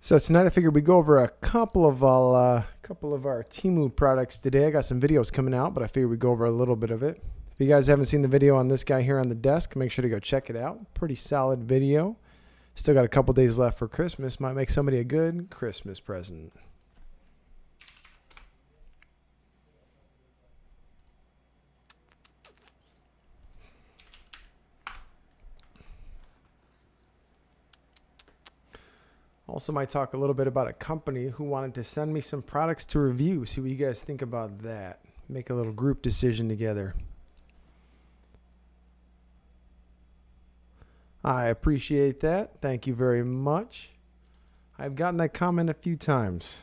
So tonight I figured we'd go over a couple of our Temu products today. I got some videos coming out, but I figured we'd go over a little bit of it. If you guys haven't seen the video on this guy here on the desk, make sure to go check it out. Pretty solid video. Still got a couple days left for Christmas. Might make somebody a good Christmas present. Also might talk a little bit about a company who wanted to send me some products to review. See what you guys think about that. Make a little group decision together. I appreciate that. Thank you very much. I've gotten that comment a few times.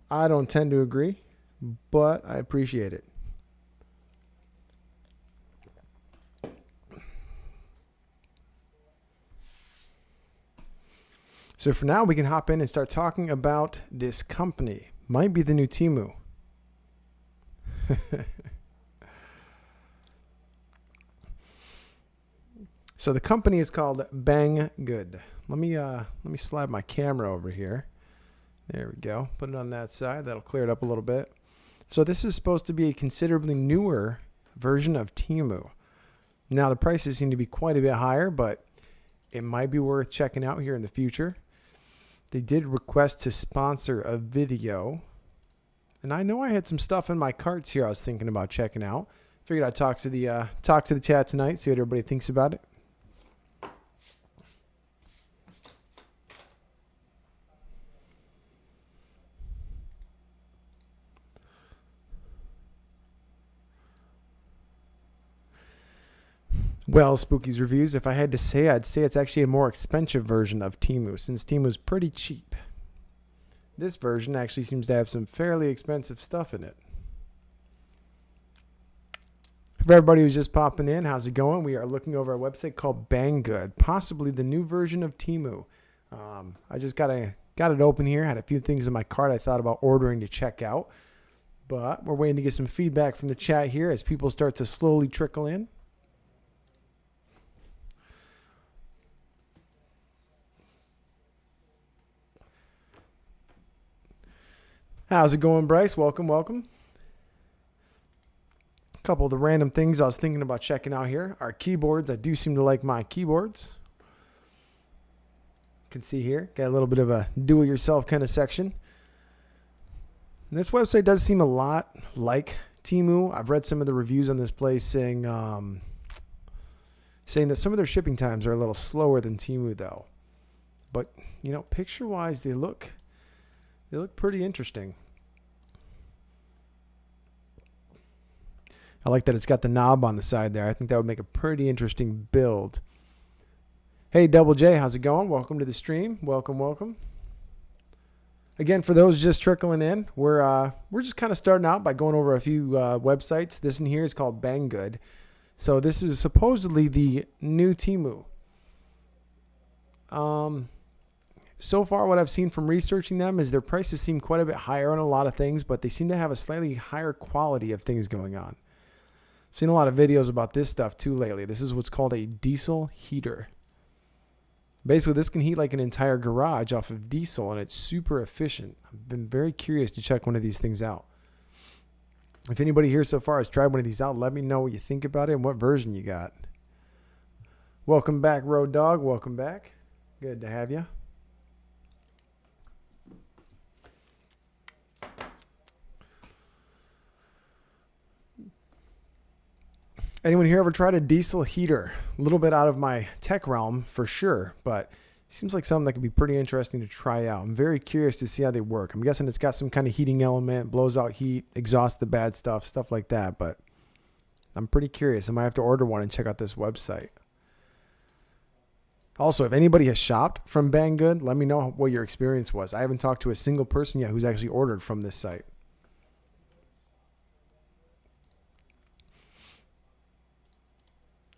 I don't tend to agree, but I appreciate it. So for now, we can hop in and start talking about this company. Might be the new Temu. So the company is called Banggood. Let me slide my camera over here. There we go. Put it on that side. That'll clear it up a little bit. So this is supposed to be a considerably newer version of Temu. Now the prices seem to be quite a bit higher, but it might be worth checking out here in the future. They did request to sponsor a video. And I know I had some stuff in my carts here I was thinking about checking out. Figured I'd talk to the chat tonight, see what everybody thinks about it. Well, Spooky's Reviews, if I had to say, I'd say it's actually a more expensive version of Temu, since Temu's pretty cheap. This version actually seems to have some fairly expensive stuff in it. For everybody who's just popping in, how's it going? We are looking over a website called Banggood, possibly the new version of Temu. I just got it open here, had a few things in my cart I thought about ordering to check out. But we're waiting to get some feedback from the chat here as people start to slowly trickle in. How's it going, Bryce? Welcome, welcome. A couple of the random things I was thinking about checking out here are keyboards. I do seem to like my keyboards. You can see here, got a little bit of a do-it-yourself kind of section. And this website does seem a lot like Temu. I've read some of the reviews on this place saying that some of their shipping times are a little slower than Temu, though. But, you know, picture-wise, they look pretty interesting. I like that it's got the knob on the side there. I think that would make a pretty interesting build. Hey, Double J, how's it going? Welcome to the stream. Welcome, welcome. Again, for those just trickling in, we're just kind of starting out by going over a few websites. This in here is called Banggood. So this is supposedly the new Temu. So far, what I've seen from researching them is their prices seem quite a bit higher on a lot of things, but they seem to have a slightly higher quality of things going on. I've seen a lot of videos about this stuff too lately. This is what's called a diesel heater. Basically, this can heat like an entire garage off of diesel, and it's super efficient. I've been very curious to check one of these things out. If anybody here so far has tried one of these out, let me know what you think about it and what version you got. Welcome back, Road Dog. Welcome back. Good to have you. Anyone here ever tried a diesel heater? A little bit out of my tech realm for sure, but it seems like something that could be pretty interesting to try out. I'm very curious to see how they work. I'm guessing it's got some kind of heating element, blows out heat, exhausts the bad stuff like that, but I'm pretty curious. I might have to order one and check out this website. Also, if anybody has shopped from Banggood, let me know what your experience was. I haven't talked to a single person yet who's actually ordered from this site.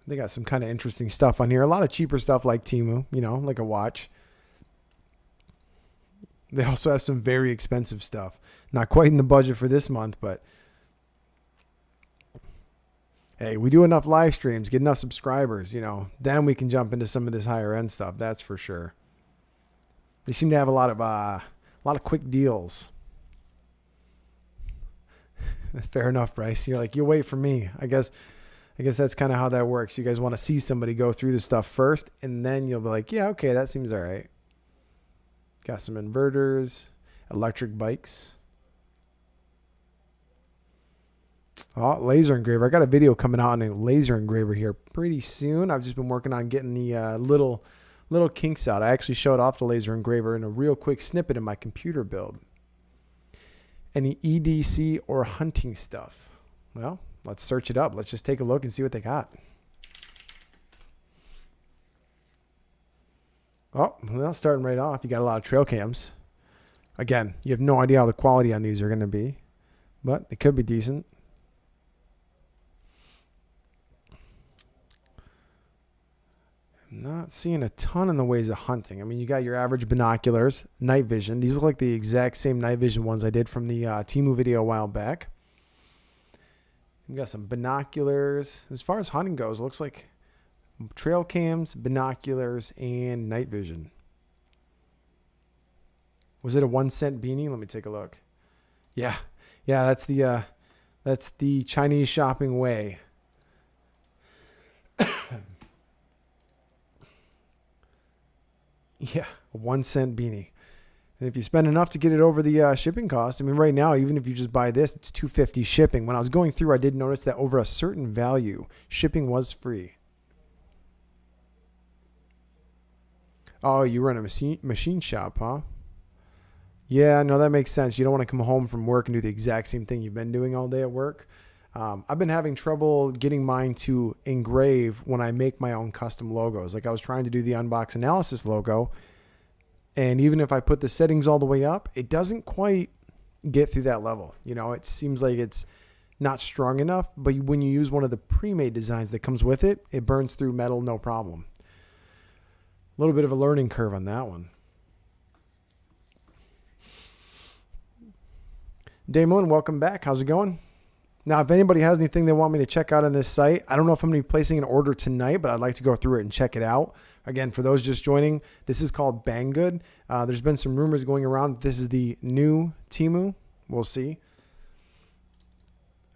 They got some kind of interesting stuff on here. A lot of cheaper stuff like Temu, you know, like a watch. They also have some very expensive stuff. Not quite in the budget for this month, but hey, we do enough live streams, get enough subscribers, you know, then we can jump into some of this higher end stuff. That's for sure. They seem to have a lot of quick deals. Fair enough, Bryce. You're like, you'll wait for me. I guess that's kind of how that works. You guys want to see somebody go through the stuff first, and then you'll be like, yeah, okay, that seems all right. Got some inverters, electric bikes. Oh, laser engraver. I got a video coming out on a laser engraver here pretty soon. I've just been working on getting the little kinks out. I actually showed off the laser engraver in a real quick snippet in my computer build. Any EDC or hunting stuff? Well, let's search it up. Let's just take a look and see what they got. Oh, well, starting right off, you got a lot of trail cams. Again, you have no idea how the quality on these are going to be, but they could be decent. I'm not seeing a ton in the ways of hunting. I mean, you got your average binoculars, night vision. These look like the exact same night vision ones I did from the Temu video a while back. We got some binoculars. As far as hunting goes, it looks like trail cams, binoculars, and night vision. Was it a 1 cent beanie? Let me take a look. Yeah, that's the Chinese shopping way. Yeah, a 1 cent beanie. And if you spend enough to get it over the shipping cost, I mean, right now, even if you just buy this, it's $2.50 shipping. When I was going through, I did notice that over a certain value, shipping was free. Oh, you run a machine shop, huh? Yeah, no, that makes sense. You don't want to come home from work and do the exact same thing you've been doing all day at work. I've been having trouble getting mine to engrave when I make my own custom logos. Like I was trying to do the Unbox Analysis logo, and even if I put the settings all the way up, it doesn't quite get through that level. You know, it seems like it's not strong enough, but when you use one of the pre-made designs that comes with it, it burns through metal no problem. A little bit of a learning curve on that one. Damon, welcome back. How's it going? Now, if anybody has anything they want me to check out on this site, I don't know if I'm going to be placing an order tonight, but I'd like to go through it and check it out. Again, for those just joining, this is called Banggood. There's been some rumors going around. This is the new Temu. We'll see.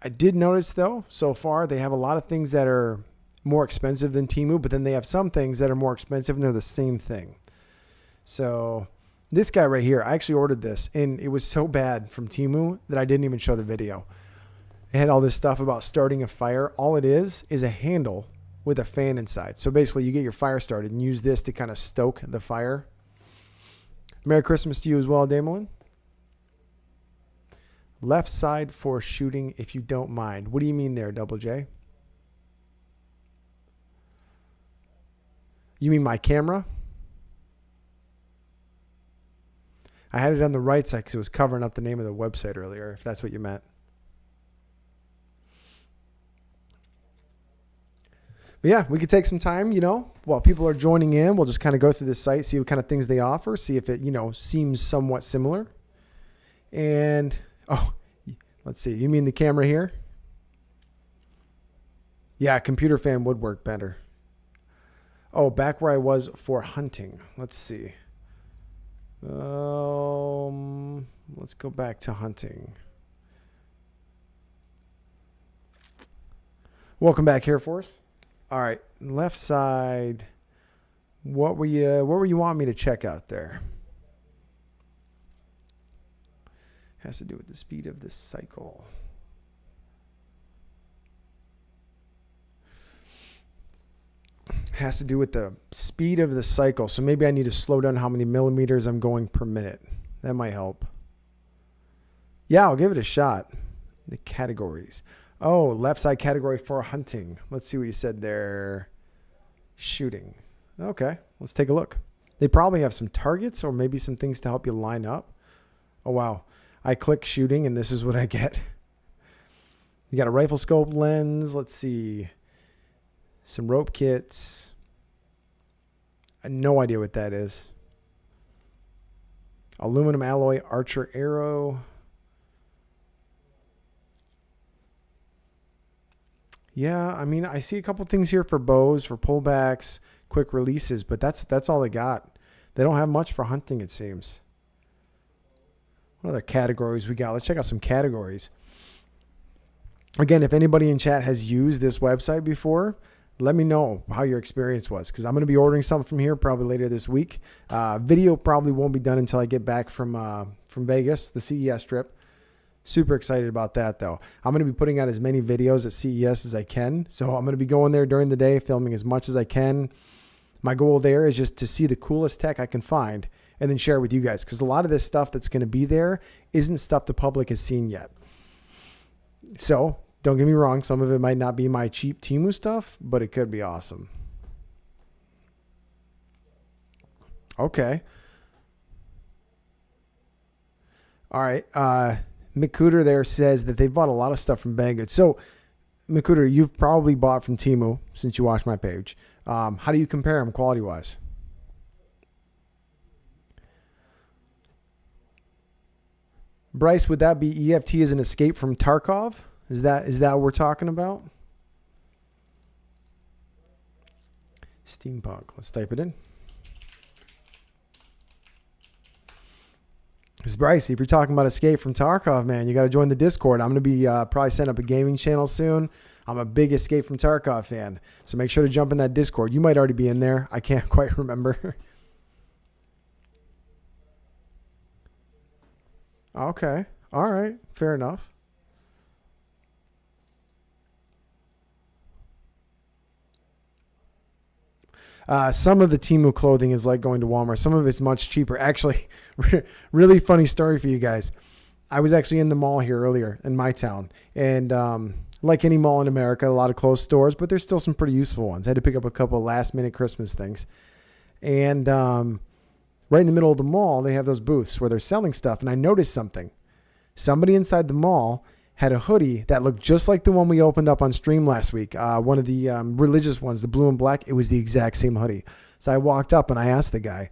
I did notice, though, so far, they have a lot of things that are more expensive than Temu, but then they have some things that are more expensive and they're the same thing. So this guy right here, I actually ordered this, and it was so bad from Temu that I didn't even show the video. It had all this stuff about starting a fire. All it is a handle with a fan inside. So basically, you get your fire started and use this to kind of stoke the fire. Merry Christmas to you as well, Damelin. Left side for shooting, if you don't mind. What do you mean there, Double J? You mean my camera? I had it on the right side because it was covering up the name of the website earlier, if that's what you meant. But yeah, we could take some time, while people are joining in. We'll just kind of go through the site, see what kind of things they offer, see if it, seems somewhat similar. And, let's see. You mean the camera here? Yeah, computer fan would work better. Oh, back where I was for hunting. Let's see. Let's go back to hunting. Welcome back, Air Force. All right, left side. What were you wanting me to check out there? Has to do with the speed of the cycle. Has to do with the speed of the cycle. So maybe I need to slow down how many millimeters I'm going per minute. That might help. Yeah, I'll give it a shot. The categories. Oh, left side category for hunting. Let's see what you said there. Shooting. Okay, let's take a look. They probably have some targets or maybe some things to help you line up. Oh, wow. I click shooting and this is what I get. You got a rifle scope lens. Let's see. Some rope kits. I have no idea what that is. Aluminum alloy archer arrow. Yeah, I mean, I see a couple things here for bows, for pullbacks, quick releases, but that's all they got. They don't have much for hunting, it seems. What other categories we got? Let's check out some categories. Again, if anybody in chat has used this website before, let me know how your experience was, because I'm going to be ordering something from here probably later this week. Video probably won't be done until I get back from Vegas, the CES trip. Super excited about that, though. I'm going to be putting out as many videos at CES as I can. So I'm going to be going there during the day, filming as much as I can. My goal there is just to see the coolest tech I can find and then share it with you guys, because a lot of this stuff that's going to be there isn't stuff the public has seen yet. So don't get me wrong, some of it might not be my cheap Temu stuff, but it could be awesome. Okay. All right. McCooter there says that they bought a lot of stuff from Banggood. So, McCooter, you've probably bought from Temu since you watched my page. How do you compare them quality-wise? Bryce, would that be EFT as an escape from Tarkov? Is that what we're talking about? Steampunk. Let's type it in. Because Bryce, if you're talking about escape from Tarkov, man, you got to join the Discord. I'm going to be probably setting up a gaming channel soon. I'm a big Escape from Tarkov fan. So make sure to jump in that Discord. You might already be in there. I can't quite remember. Okay. All right. Fair enough. Some of the Temu clothing is like going to Walmart. Some of it's much cheaper. Actually, really funny story for you guys. I was actually in the mall here earlier in my town. And like any mall in America, a lot of closed stores, but there's still some pretty useful ones. I had to pick up a couple of last minute Christmas things. And right in the middle of the mall, they have those booths where they're selling stuff. And I noticed something. Somebody inside the mall had a hoodie that looked just like the one we opened up on stream last week. One of the religious ones, the blue and black. It was the exact same hoodie. So I walked up and I asked the guy,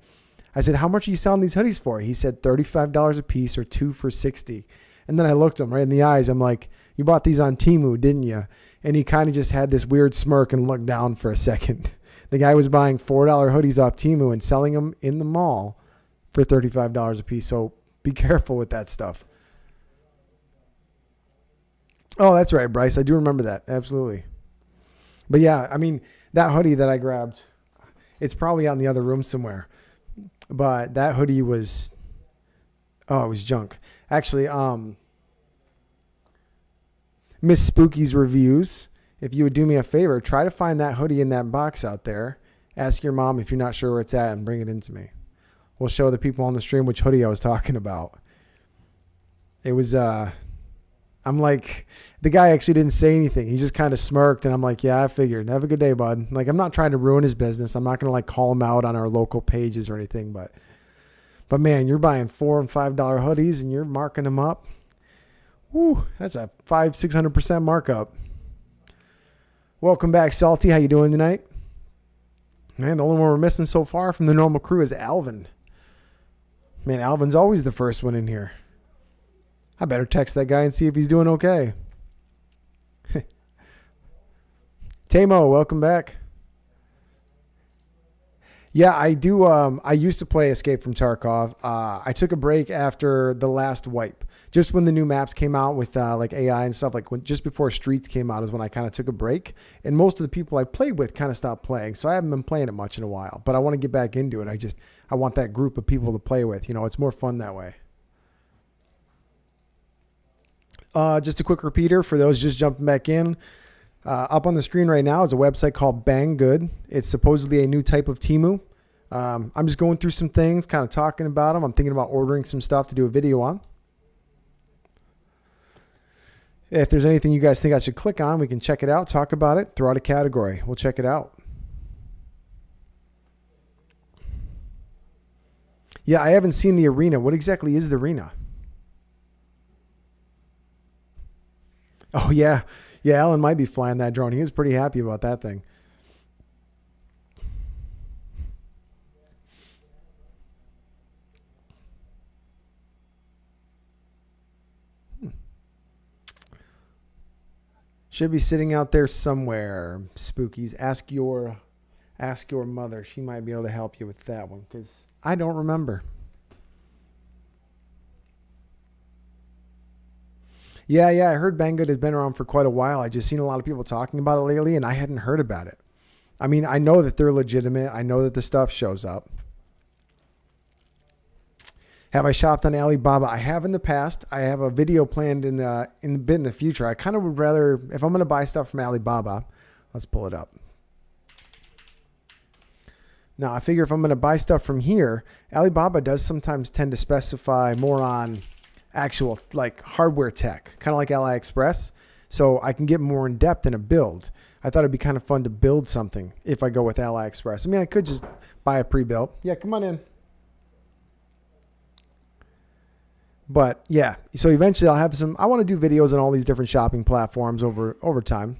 I said, how much are you selling these hoodies for? He said $35 a piece or 2 for $60. And then I looked him right in the eyes. I'm like, you bought these on Temu, didn't you? And he kind of just had this weird smirk and looked down for a second. The guy was buying $4 hoodies off Temu and selling them in the mall for $35 a piece. So be careful with that stuff. Oh, that's right, Bryce. I do remember that. Absolutely. But yeah, I mean, that hoodie that I grabbed, it's probably out in the other room somewhere. But that hoodie was, it was junk. Actually, Miss Spooky's Reviews, if you would do me a favor, try to find that hoodie in that box out there. Ask your mom if you're not sure where it's at and bring it in to me. We'll show the people on the stream which hoodie I was talking about. It was, I'm like, the guy actually didn't say anything. He just kind of smirked, and I'm like, yeah, I figured. Have a good day, bud. Like, I'm not trying to ruin his business. I'm not going to like call him out on our local pages or anything, but man, you're buying $4 and $5 hoodies and you're marking them up. Woo, that's a 500-600% markup. Welcome back, Salty. How you doing tonight? Man, the only one we're missing so far from the normal crew is Alvin. Man, Alvin's always the first one in here. I better text that guy and see if he's doing okay. Temo, welcome back. Yeah, I do. I used to play Escape from Tarkov. I took a break after the last wipe. Just when the new maps came out with like AI and stuff, like just before Streets came out is when I kind of took a break. And most of the people I played with kind of stopped playing. So I haven't been playing it much in a while. But I want to get back into it. I want that group of people to play with. You know, it's more fun that way. Just a quick repeater for those just jumping back in. Up on the screen right now is a website called Banggood. It's supposedly a new type of Temu. I'm just going through some things, kind of talking about them. I'm thinking about ordering some stuff to do a video on. If there's anything you guys think I should click on, we can check it out, talk about it, throw out a category. We'll check it out. Yeah, I haven't seen the arena. What exactly is the arena? Oh, yeah. Yeah, Alan might be flying that drone. He was pretty happy about that thing. Should be sitting out there somewhere. Spookies. Ask your Ask your mother. She might be able to help you with that one because I don't remember. Yeah, I heard Banggood has been around for quite a while. I just seen a lot of people talking about it lately, and I hadn't heard about it. I mean, I know that they're legitimate. I know that the stuff shows up. Have I shopped on Alibaba? I have in the past. I have a video planned in the future. I kind of would rather, if I'm going to buy stuff from Alibaba, let's pull it up. Now, I figure if I'm going to buy stuff from here, Alibaba does sometimes tend to specify more on actual like hardware tech, kind of like AliExpress. So I can get more in depth in a build. I thought it'd be kind of fun to build something if I go with AliExpress. I mean, I could just buy a pre-built. Yeah, come on in. But yeah, so eventually I'll have some, I want to do videos on all these different shopping platforms over time.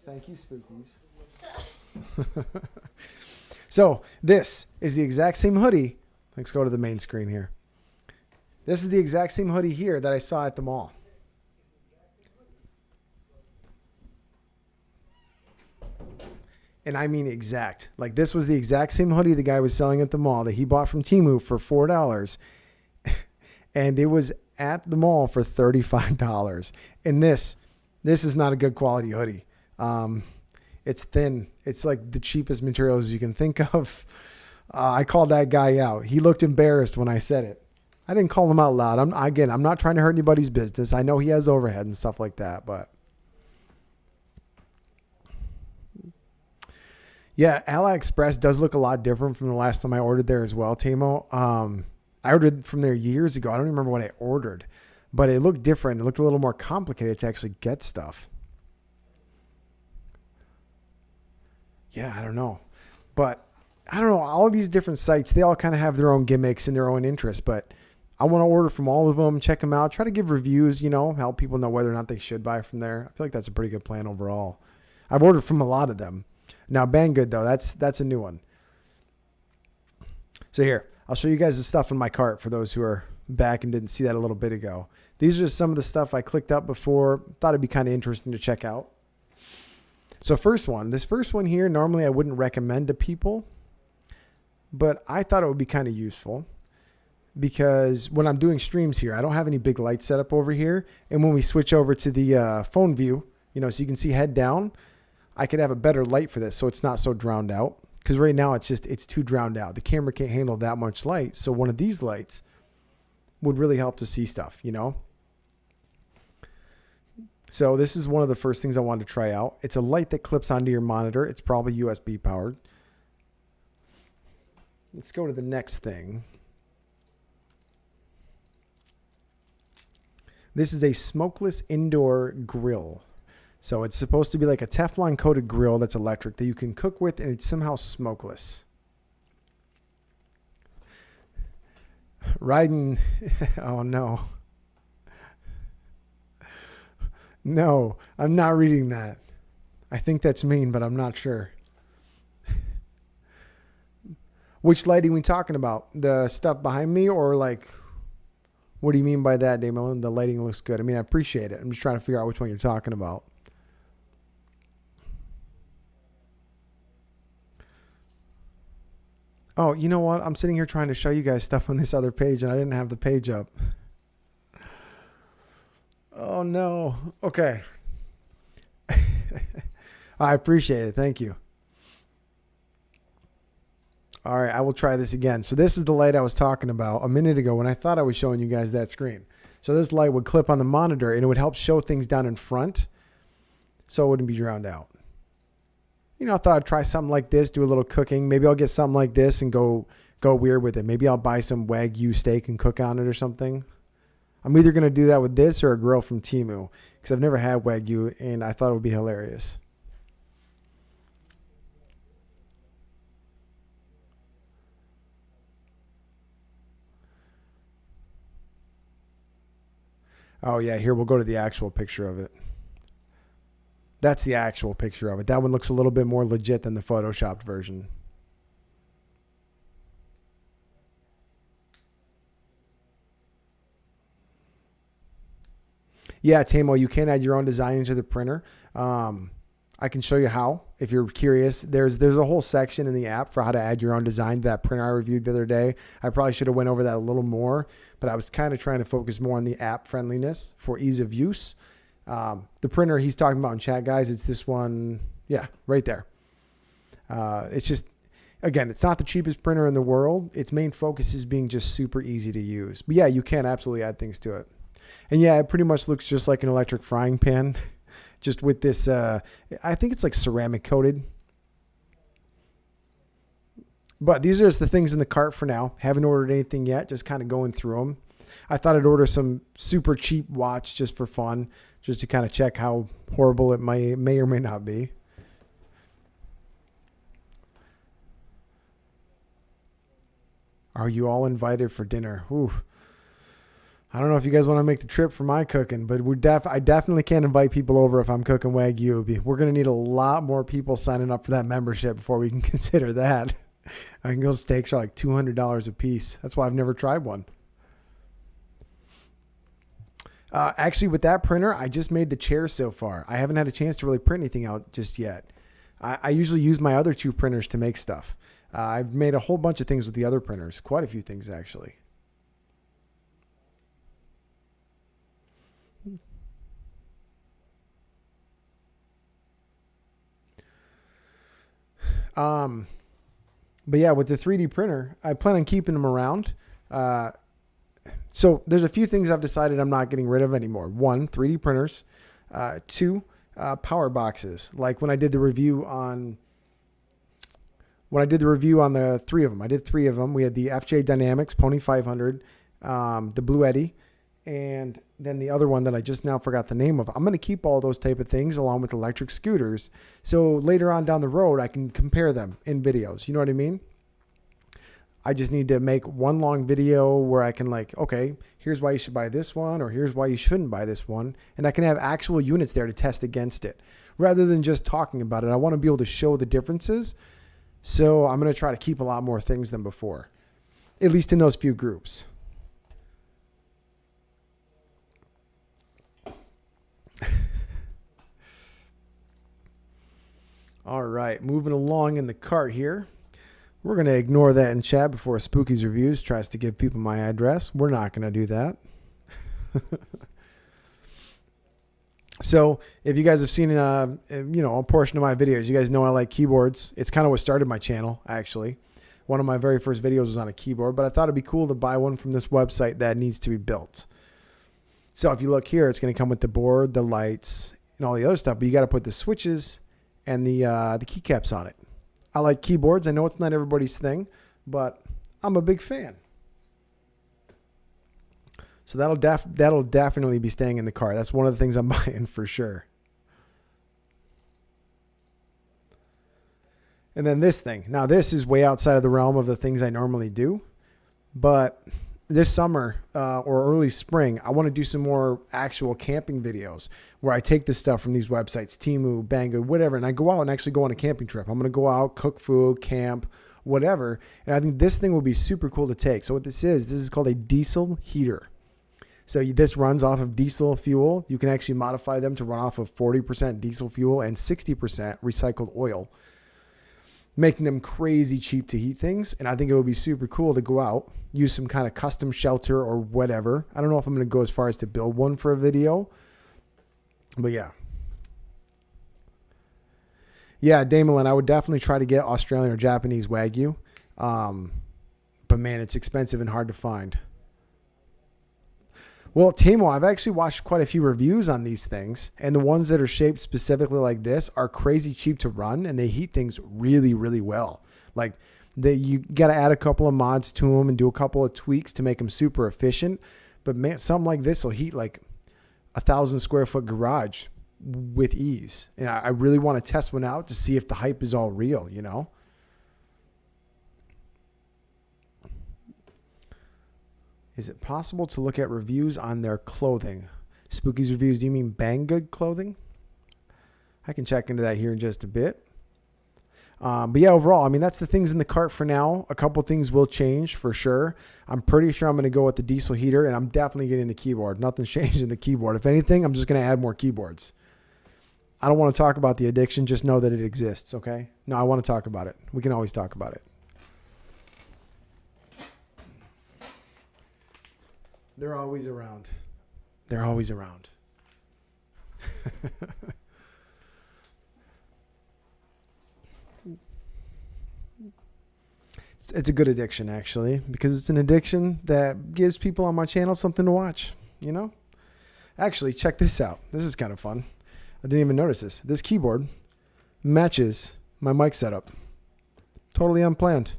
Thank you, Spookies. So this is the exact same hoodie. Let's go to the main screen here. This is the exact same hoodie here that I saw at the mall. And I mean exact. Like this was the exact same hoodie the guy was selling at the mall that he bought from Temu for $4. And it was at the mall for $35. And this is not a good quality hoodie. It's thin. It's like the cheapest materials you can think of. I called that guy out. He looked embarrassed when I said it. I didn't call him out loud. I'm not trying to hurt anybody's business. I know he has overhead and stuff like that, but yeah, AliExpress does look a lot different from the last time I ordered there as well, Temu. I ordered from there years ago. I don't remember what I ordered, but it looked different. It looked a little more complicated to actually get stuff. Yeah, I don't know. But I don't know. All of these different sites, they all kind of have their own gimmicks and their own interests, but I want to order from all of them, check them out, try to give reviews, help people know whether or not they should buy from there. I feel like that's a pretty good plan overall. I've ordered from a lot of them. Now, Banggood, though, that's a new one. So here, I'll show you guys the stuff in my cart for those who are back and didn't see that a little bit ago. These are just some of the stuff I clicked up before. Thought it'd be kind of interesting to check out. So this first one here, normally I wouldn't recommend to people, but I thought it would be kind of useful because when I'm doing streams here, I don't have any big lights set up over here. And when we switch over to the phone view, so you can see head down, I could have a better light for this so it's not so drowned out. Because right now it's too drowned out. The camera can't handle that much light. So one of these lights would really help to see stuff, So this is one of the first things I wanted to try out. It's a light that clips onto your monitor. It's probably USB powered. Let's go to the next thing. This is a smokeless indoor grill. So it's supposed to be like a Teflon coated grill that's electric that you can cook with, and it's somehow smokeless. Riding, oh no. No, I'm not reading that. I think that's mean, but I'm not sure. Which lighting are we talking about? The stuff behind me or like, what do you mean by that, Damon? The lighting looks good. I mean, I appreciate it. I'm just trying to figure out which one you're talking about. Oh, you know what? I'm sitting here trying to show you guys stuff on this other page and I didn't have the page up. Oh no. Okay. I appreciate it. Thank you. All right, I will try this again. So this is the light I was talking about a minute ago when I thought I was showing you guys that screen. So this light would clip on the monitor and it would help show things down in front so it wouldn't be drowned out. I thought I'd try something like this, do a little cooking. Maybe I'll get something like this and go weird with it. Maybe I'll buy some Wagyu steak and cook on it or something. I'm either going to do that with this or a grill from Temu because I've never had Wagyu and I thought it would be hilarious. Oh yeah, here we'll go to the actual picture of it. That's the actual picture of it. That one looks a little bit more legit than the photoshopped version. Yeah, Tamo, you can add your own design into the printer. I can show you how if you're curious. There's a whole section in the app for how to add your own design to that printer I reviewed the other day. I probably should have went over that a little more, but I was kind of trying to focus more on the app friendliness for ease of use. The printer he's talking about in chat, guys, it's this one. Yeah, right there. It's just, again, it's not the cheapest printer in the world. Its main focus is being just super easy to use. But yeah, you can absolutely add things to it. And yeah, it pretty much looks just like an electric frying pan. Just with this, I think it's like ceramic coated. But these are just the things in the cart for now. Haven't ordered anything yet, just kind of going through them. I thought I'd order some super cheap watch just for fun, just to kind of check how horrible it may or may not be. Are you all invited for dinner? Oof. I don't know if you guys want to make the trip for my cooking, but I definitely can't invite people over if I'm cooking Wagyu. We're going to need a lot more people signing up for that membership before we can consider that. I think those steaks are like $200 a piece. That's why I've never tried one. Actually, with that printer, I just made the chair so far. I haven't had a chance to really print anything out just yet. I usually use my other two printers to make stuff. I've made a whole bunch of things with the other printers. Quite a few things, actually. But yeah, with the 3D printer, I plan on keeping them around. So there's a few things I've decided I'm not getting rid of anymore. 1, 3D printers. 2, power boxes. Like when I did the review on the 3 of them, I did 3 of them. We had the FJ Dynamics Pony 500, the Blue Eddy, and then the other one that I just now forgot the name of. I'm going to keep all those type of things along with electric scooters. So later on down the road, I can compare them in videos. You know what I mean? I just need to make one long video where I can okay, here's why you should buy this one, or here's why you shouldn't buy this one. And I can have actual units there to test against it rather than just talking about it. I want to be able to show the differences. So I'm going to try to keep a lot more things than before, at least in those few groups. All right, moving along in the cart here. We're going to ignore that in chat before Spooky's Reviews tries to give people my address. We're not going to do that. So if you guys have seen a portion of my videos, you guys know I like keyboards. It's kind of what started my channel, actually. One of my very first videos was on a keyboard, but I thought it'd be cool to buy one from this website that needs to be built. So if you look here, it's going to come with the board, the lights, and all the other stuff, but you got to put the switches and the keycaps on it. I like keyboards. I know it's not everybody's thing, but I'm a big fan. So that'll definitely be staying in the car. That's one of the things I'm buying for sure. And then this thing. Now this is way outside of the realm of the things I normally do, but this summer or early spring, I want to do some more actual camping videos where I take this stuff from these websites, Temu, Banggood, whatever, and I go out and actually go on a camping trip. I'm going to go out, cook food, camp, whatever. And I think this thing will be super cool to take. So what this is called a diesel heater. So this runs off of diesel fuel. You can actually modify them to run off of 40% diesel fuel and 60% recycled oil, making them crazy cheap to heat things. And I think it would be super cool to go out, use some kind of custom shelter or whatever. I don't know if I'm going to go as far as to build one for a video, but yeah. Yeah, Damelin, I would definitely try to get Australian or Japanese Wagyu. But man, it's expensive and hard to find. Well, Temu, I've actually watched quite a few reviews on these things, and the ones that are shaped specifically like this are crazy cheap to run, and they heat things really, really well. Like, you got to add a couple of mods to them and do a couple of tweaks to make them super efficient. But man, something like this will heat like 1,000 square foot garage with ease. And I really want to test one out to see if the hype is all real, you know? Is it possible to look at reviews on their clothing? Spooky's Reviews, do you mean Banggood clothing? I can check into that here in just a bit. But yeah, overall, I mean, that's the things in the cart for now. A couple things will change for sure. I'm pretty sure I'm going to go with the diesel heater, and I'm definitely getting the keyboard. Nothing's changed in the keyboard. If anything, I'm just going to add more keyboards. I don't want to talk about the addiction. Just know that it exists, okay? No, I want to talk about it. We can always talk about it. They're always around. They're always around. It's a good addiction, actually, because it's an addiction that gives people on my channel something to watch, you know? Actually, check this out. This is kind of fun. I didn't even notice this. This keyboard matches my mic setup. Totally unplanned.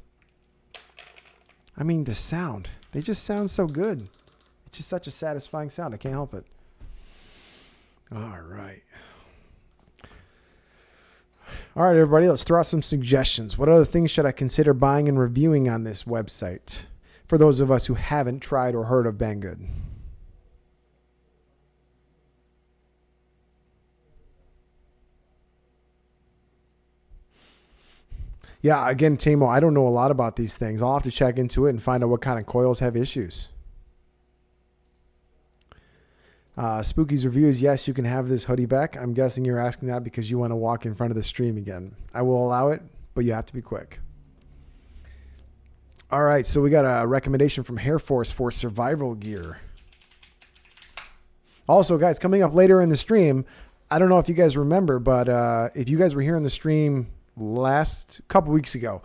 I mean, the sound. They just sound so good. It's just such a satisfying sound. I can't help it. All right. All right, everybody, let's throw out some suggestions. What other things should I consider buying and reviewing on this website for those of us who haven't tried or heard of Banggood? Yeah, again, Temu, I don't know a lot about these things. I'll have to check into it and find out what kind of coils have issues. Spooky's reviews, yes, you can have this hoodie back. I'm guessing you're asking that because you want to walk in front of the stream again. I will allow it, but you have to be quick. All right, so we got a recommendation from Hair Force for survival gear. Also, guys, coming up later in the stream, I don't know if you guys remember, but if you guys were here in the stream last couple weeks ago,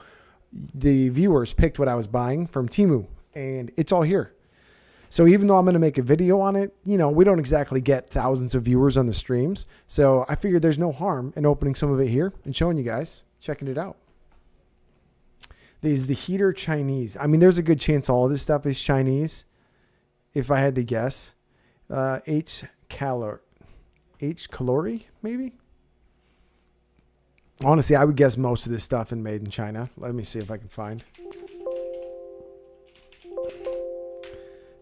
the viewers picked what I was buying from Temu, and it's all here. So even though I'm going to make a video on it, you know, we don't exactly get thousands of viewers on the streams. So I figured there's no harm in opening some of it here and showing you guys, checking it out. Is the heater Chinese? I mean, there's a good chance all of this stuff is Chinese, if I had to guess. H. Calorie, maybe? Honestly, I would guess most of this stuff is made in China. Let me see if I can find.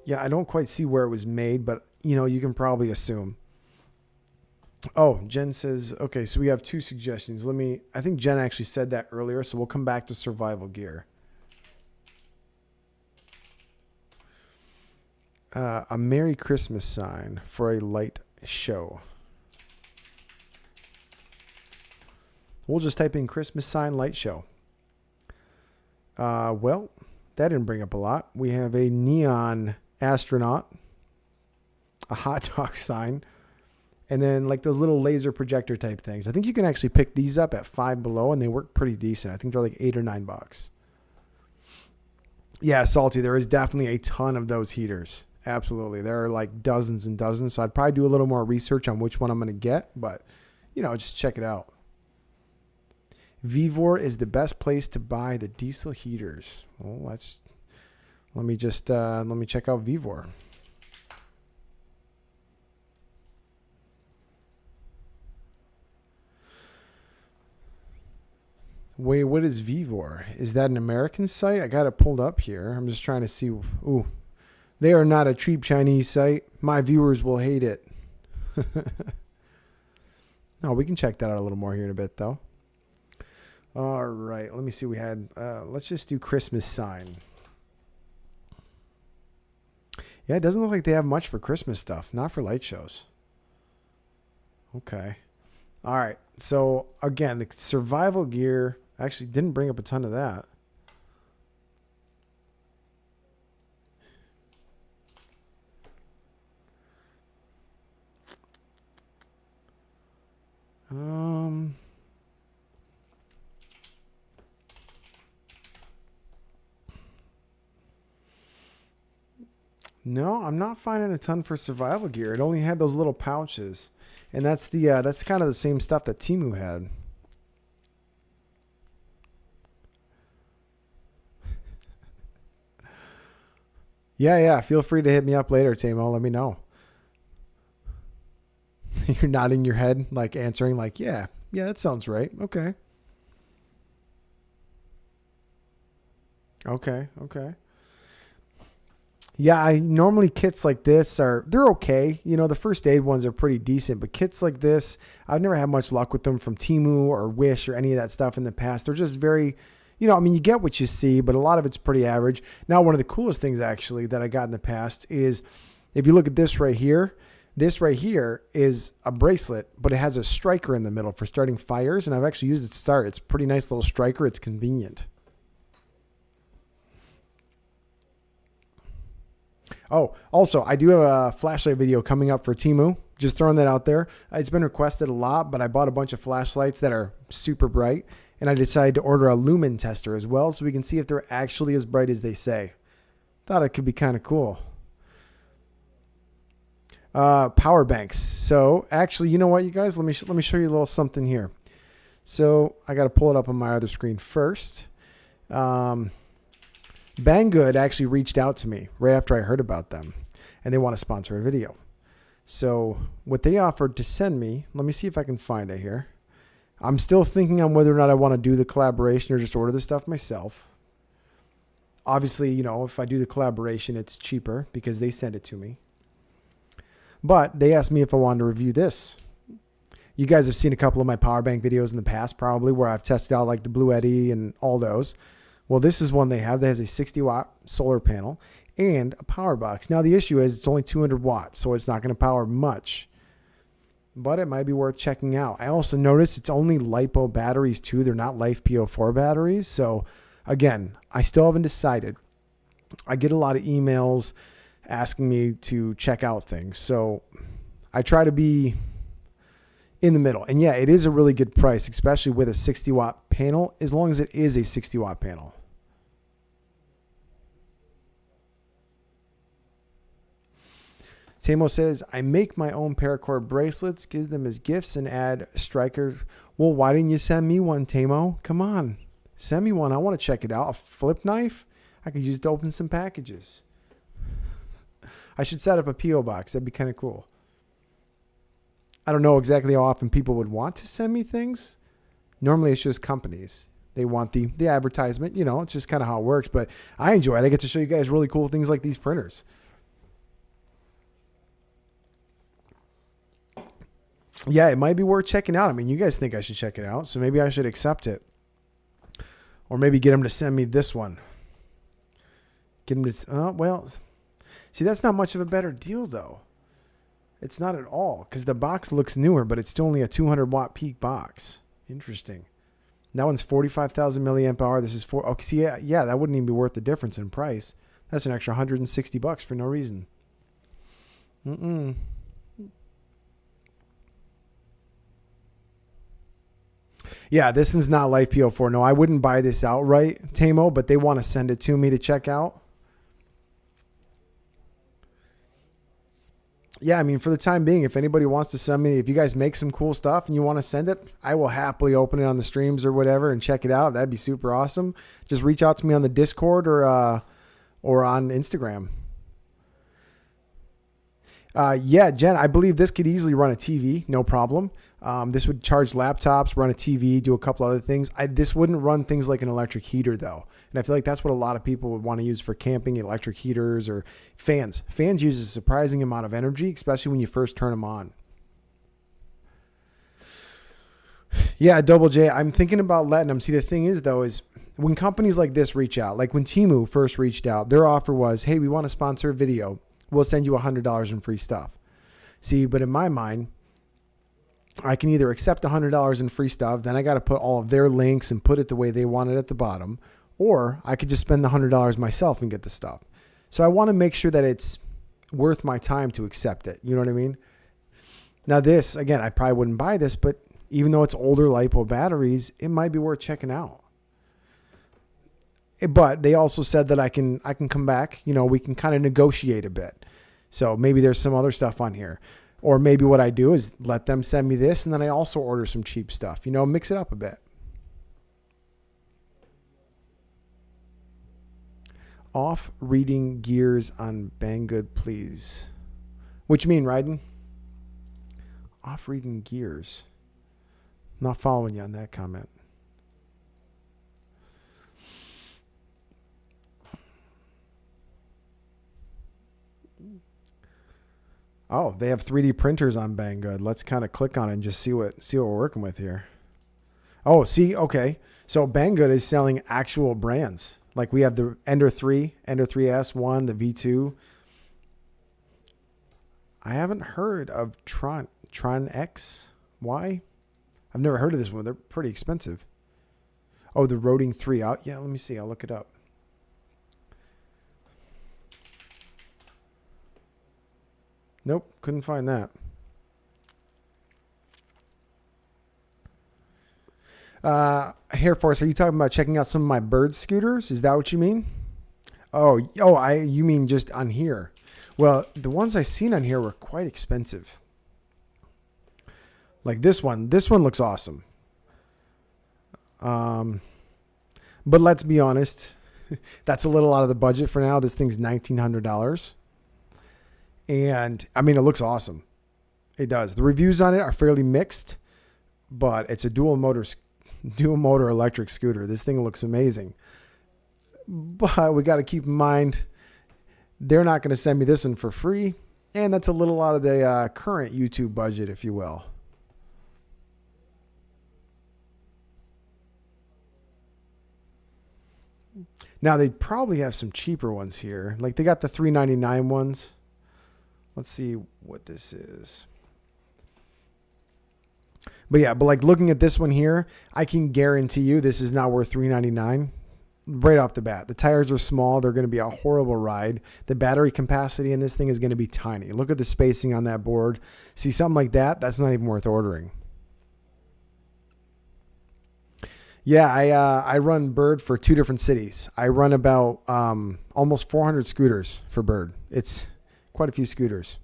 Yeah, I don't quite see where it was made, but, you know, you can probably assume. Oh, Jen says, okay, so we have two suggestions. I think Jen actually said that earlier, so we'll come back to survival gear. A Merry Christmas sign for a light show. We'll just type in Christmas sign light show. Well, that didn't bring up a lot. We have a neon astronaut, a hot dog sign, and then like those little laser projector type things. I think you can actually pick these up at Five Below, and they work pretty decent. I think they're like $8 or $9. Yeah, Salty, there is definitely a ton of those heaters. Absolutely. There are like dozens and dozens. So I'd probably do a little more research on which one I'm going to get, but, you know, just check it out. Vivor is the best place to buy the diesel heaters. Well, let me check out Vivor. Wait, what is Vivor? Is that an American site? I got it pulled up here. I'm just trying to see. Ooh, they are not a cheap Chinese site. My viewers will hate it. No, we can check that out a little more here in a bit, though. All right, let me see. We had, let's just do Christmas sign. Yeah, it doesn't look like they have much for Christmas stuff. Not for light shows. Okay. All right. So, again, the survival gear actually didn't bring up a ton of that. No, I'm not finding a ton for survival gear. It only had those little pouches, and that's kind of the same stuff that Temu had. Yeah. Feel free to hit me up later, Temu. Let me know. You're nodding your head, like answering, like, yeah, that sounds right. Okay. Yeah, I normally kits like this they're okay. You know, the first aid ones are pretty decent, but kits like this, I've never had much luck with them from Temu or Wish or any of that stuff in the past. They're just very, you know, I mean, you get what you see, but a lot of it's pretty average. Now, one of the coolest things actually that I got in the past is if you look at this right here, This right here is a bracelet, but it has a striker in the middle for starting fires, and I've actually used it to start. It's a pretty nice little striker. It's convenient. Oh, also, I do have a flashlight video coming up for Temu. Just throwing that out there. It's been requested a lot, but I bought a bunch of flashlights that are super bright, and I decided to order a lumen tester as well so we can see if they're actually as bright as they say. Thought it could be kind of cool. Power banks. So actually, you know what, you guys? Let me show you a little something here. So I got to pull it up on my other screen first. Banggood actually reached out to me right after I heard about them, and they want to sponsor a video. So what they offered to send me, let me see if I can find it here. I'm still thinking on whether or not I want to do the collaboration or just order the stuff myself. Obviously, you know, if I do the collaboration, it's cheaper because they send it to me. But they asked me if I wanted to review this. You guys have seen a couple of my power bank videos in the past, probably, where I've tested out like the Blue Eddy and all those. Well, this is one they have that has a 60-watt solar panel and a power box. Now, the issue is it's only 200 watts, so it's not going to power much. But it might be worth checking out. I also noticed it's only LiPo batteries, too. They're not LiFePO4 batteries. So, again, I still haven't decided. I get a lot of emails asking me to check out things. So I try to be in the middle. And yeah, it is a really good price, especially with a 60-watt panel, as long as it is a 60-watt panel. Temu says, I make my own paracord bracelets, give them as gifts, and add strikers. Well, why didn't you send me one, Temu? Come on. Send me one. I want to check it out. A flip knife? I could use it to open some packages. I should set up a P.O. box. That'd be kind of cool. I don't know exactly how often people would want to send me things. Normally, it's just companies. They want the advertisement. You know, it's just kind of how it works. But I enjoy it. I get to show you guys really cool things like these printers. Yeah, it might be worth checking out. I mean, you guys think I should check it out, so maybe I should accept it. Or maybe get them to send me this one. Get them to, well, see, that's not much of a better deal, though. It's not at all, because the box looks newer, but it's still only a 200-watt peak box. Interesting. That one's 45,000 milliamp hour. This is okay, see, yeah, that wouldn't even be worth the difference in price. That's an extra $160 for no reason. Yeah, this is not LiFePO4. No, I wouldn't buy this outright, Temu, but they want to send it to me to check out. Yeah, I mean, for the time being, if anybody wants to send me, if you guys make some cool stuff and you want to send it, I will happily open it on the streams or whatever and check it out. That'd be super awesome. Just reach out to me on the Discord or on Instagram. Yeah, Jen, I believe this could easily run a TV, no problem. This would charge laptops, run a TV, do a couple other things. This wouldn't run things like an electric heater, though. And I feel like that's what a lot of people would want to use for camping, electric heaters or fans. Fans use a surprising amount of energy, especially when you first turn them on. Yeah, Double J, I'm thinking about letting them. See, the thing is, though, is when companies like this reach out, like when Temu first reached out, their offer was, hey, we want to sponsor a video. We'll send you $100 in free stuff. See, but in my mind, I can either accept $100 in free stuff, then I got to put all of their links and put it the way they want it at the bottom, or I could just spend the $100 myself and get the stuff. So I want to make sure that it's worth my time to accept it. You know what I mean? Now this, again, I probably wouldn't buy this, but even though it's older LiPo batteries, it might be worth checking out. But they also said that I can come back, you know, we can kind of negotiate a bit. So maybe there's some other stuff on here. Or maybe what I do is let them send me this, and then I also order some cheap stuff. You know, mix it up a bit. Off reading gears on Banggood, please. What you mean, Ryden? Off reading gears. Not following you on that comment. Oh, they have 3D printers on Banggood. Let's kind of click on it and just see what we're working with here. Oh, see, okay. So Banggood is selling actual brands. Like we have the Ender 3, Ender 3S1, the V2. I haven't heard of Tron X. Why? I've never heard of this one. They're pretty expensive. Oh, the Roding 3 out. Yeah, let me see. I'll look it up. Nope, couldn't find that. Hair Force, are you talking about checking out some of my Bird scooters? Is that what you mean? You mean just on here? Well, the ones I seen on here were quite expensive. Like this one. This one looks awesome. But let's be honest, that's a little out of the budget for now. This thing's $1,900. And I mean, it looks awesome. It does. The reviews on it are fairly mixed, but it's a dual motor electric scooter. This thing looks amazing. But we got to keep in mind, they're not going to send me this one for free. And that's a little out of the current YouTube budget, if you will. Now, they probably have some cheaper ones here. Like they got the $399 ones. Let's see what this is. But like looking at this one here, I can guarantee you this is not worth $399 right off the bat. The tires are small. They're going to be a horrible ride. The battery capacity in this thing is going to be tiny. Look at the spacing on that board. See something like that? That's not even worth ordering. Yeah, I run Bird for 2 different cities. I run about almost 400 scooters for Bird. It's quite a few scooters.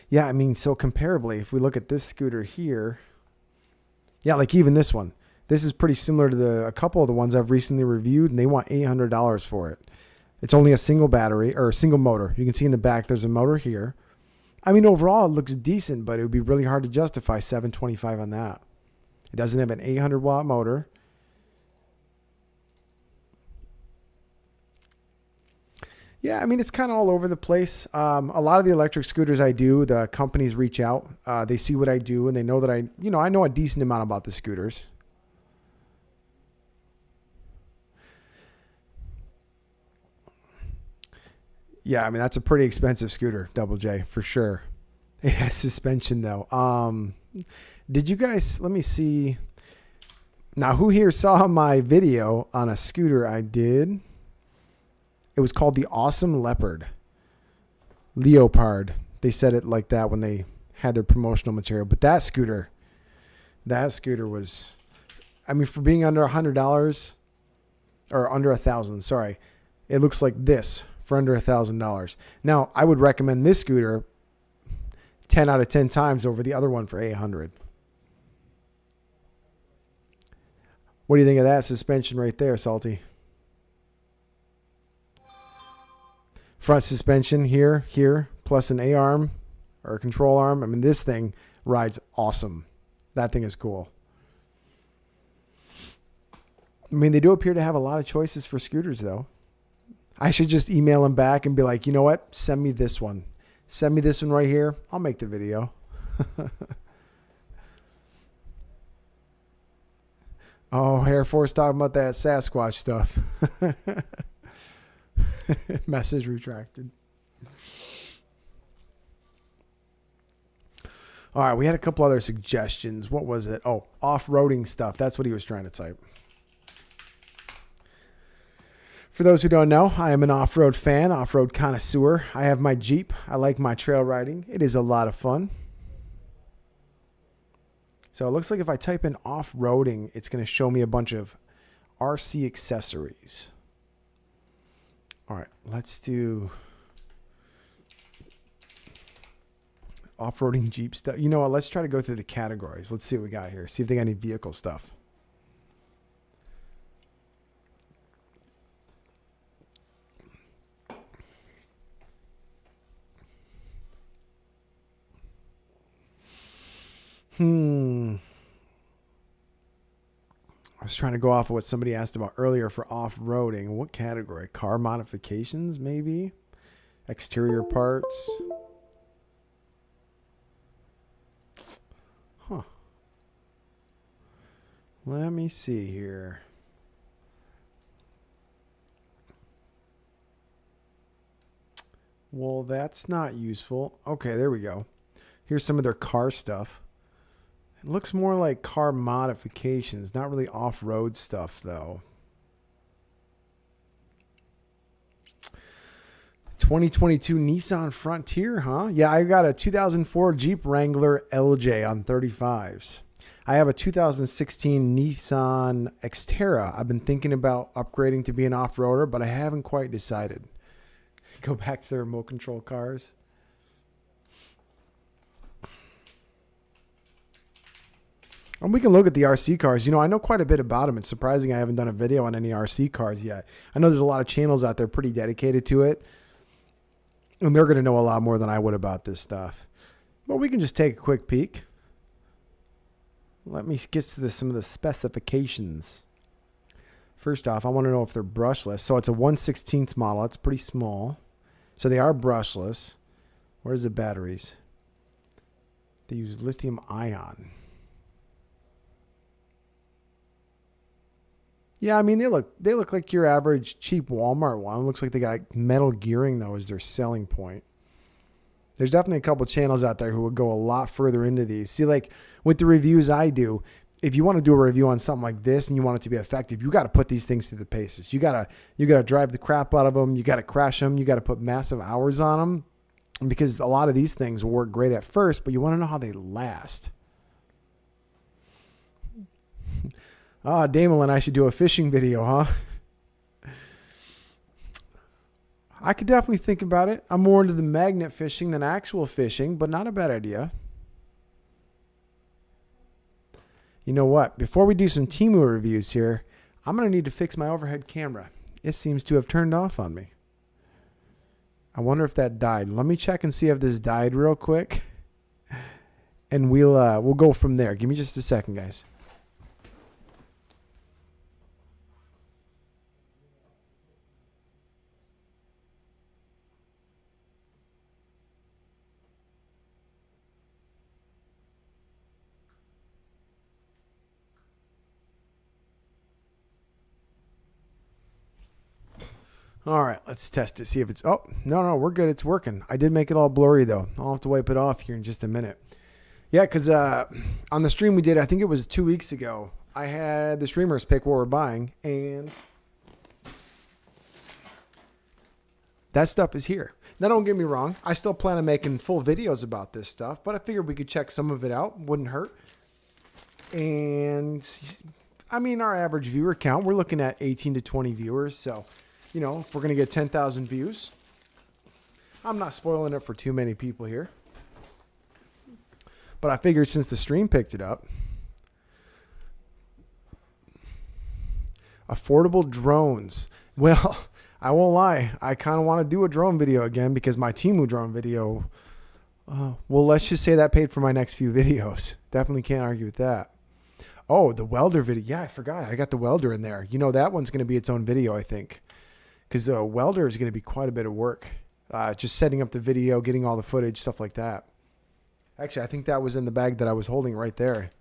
Yeah, I mean, so comparably, if we look at this scooter here, yeah, like even this one, this is pretty similar to a couple of the ones I've recently reviewed, and they want $800 for it. It's only a single battery or a single motor. You can see in the back, there's a motor here. I mean, overall, it looks decent, but it would be really hard to justify $725 on that. It doesn't have an 800 watt motor. Yeah, I mean, it's kind of all over the place. A lot of the electric scooters I do, the companies reach out. They see what I do, and they know that I know a decent amount about the scooters. Yeah, I mean, that's a pretty expensive scooter, Double J, for sure. It has suspension, though. Did you guys, let me see. Now, who here saw my video on a scooter I did? It was called the Awesome Leopard. Leopard. They said it like that when they had their promotional material. But that scooter was, I mean, for being under $100 or under $1,000, sorry, it looks like this for under $1,000. Now, I would recommend this scooter 10 out of 10 times over the other one for $800. What do you think of that suspension right there, Salty? Front suspension here, plus an A-arm or a control arm. I mean, this thing rides awesome. That thing is cool. I mean, they do appear to have a lot of choices for scooters, though. I should just email them back and be like, you know what? Send me this one. Send me this one right here. I'll make the video. Oh, Air Force talking about that Sasquatch stuff. Message retracted. All right, we had a couple other suggestions. What was it? Oh, off-roading stuff. That's what he was trying to type. For those who don't know, I am an off-road fan, off-road connoisseur. I have my Jeep. I like my trail riding. It is a lot of fun. So it looks like if I type in off-roading, it's going to show me a bunch of RC accessories. All right, let's do off-roading Jeep stuff. You know what? Let's try to go through the categories. Let's see what we got here. See if they got any vehicle stuff. I was trying to go off of what somebody asked about earlier for off-roading. What category? Car modifications, maybe? Exterior parts? Huh. Let me see here. Well, that's not useful. Okay, there we go. Here's some of their car stuff. It looks more like car modifications, not really off-road stuff, though. 2022 Nissan Frontier, huh? Yeah, I got a 2004 Jeep Wrangler LJ on 35s. I have a 2016 Nissan Xterra. I've been thinking about upgrading to be an off-roader, but I haven't quite decided. Go back to the remote control cars. And we can look at the RC cars. You know, I know quite a bit about them. It's surprising I haven't done a video on any RC cars yet. I know there's a lot of channels out there pretty dedicated to it. And they're going to know a lot more than I would about this stuff. But we can just take a quick peek. Let me get to some of the specifications. First off, I want to know if they're brushless. So it's a 1/16 model. That's pretty small. So they are brushless. Where's the batteries? They use lithium ion. Yeah, I mean they look like your average cheap Walmart one. It looks like they got metal gearing though as their selling point. There's definitely a couple channels out there who would go a lot further into these. See, like with the reviews I do, if you want to do a review on something like this and you want it to be effective, you got to put these things through the paces. You gotta drive the crap out of them. You got to crash them. You got to put massive hours on them because a lot of these things will work great at first, but you want to know how they last. Damon and I should do a fishing video, huh? I could definitely think about it. I'm more into the magnet fishing than actual fishing, but not a bad idea. You know what? Before we do some Temu reviews here, I'm going to need to fix my overhead camera. It seems to have turned off on me. I wonder if that died. Let me check and see if this died real quick. And we'll go from there. Give me just a second, guys. All right, let's test it. See if it's... Oh, no, we're good. It's working. I did make it all blurry, though. I'll have to wipe it off here in just a minute. Yeah, because on the stream we did, I think it was 2 weeks ago, I had the streamers pick what we're buying, and that stuff is here. Now, don't get me wrong. I still plan on making full videos about this stuff, but I figured we could check some of it out. Wouldn't hurt. And, I mean, our average viewer count, we're looking at 18 to 20 viewers, so... You know, if we're going to get 10,000 views, I'm not spoiling it for too many people here. But I figured since the stream picked it up, affordable drones. Well, I won't lie. I kind of want to do a drone video again because my Temu drone video, well, let's just say that paid for my next few videos. Definitely can't argue with that. Oh, the welder video. Yeah, I forgot. I got the welder in there. You know, that one's going to be its own video, I think. Because the welder is going to be quite a bit of work. Just setting up the video, getting all the footage, stuff like that. Actually, I think that was in the bag that I was holding right there.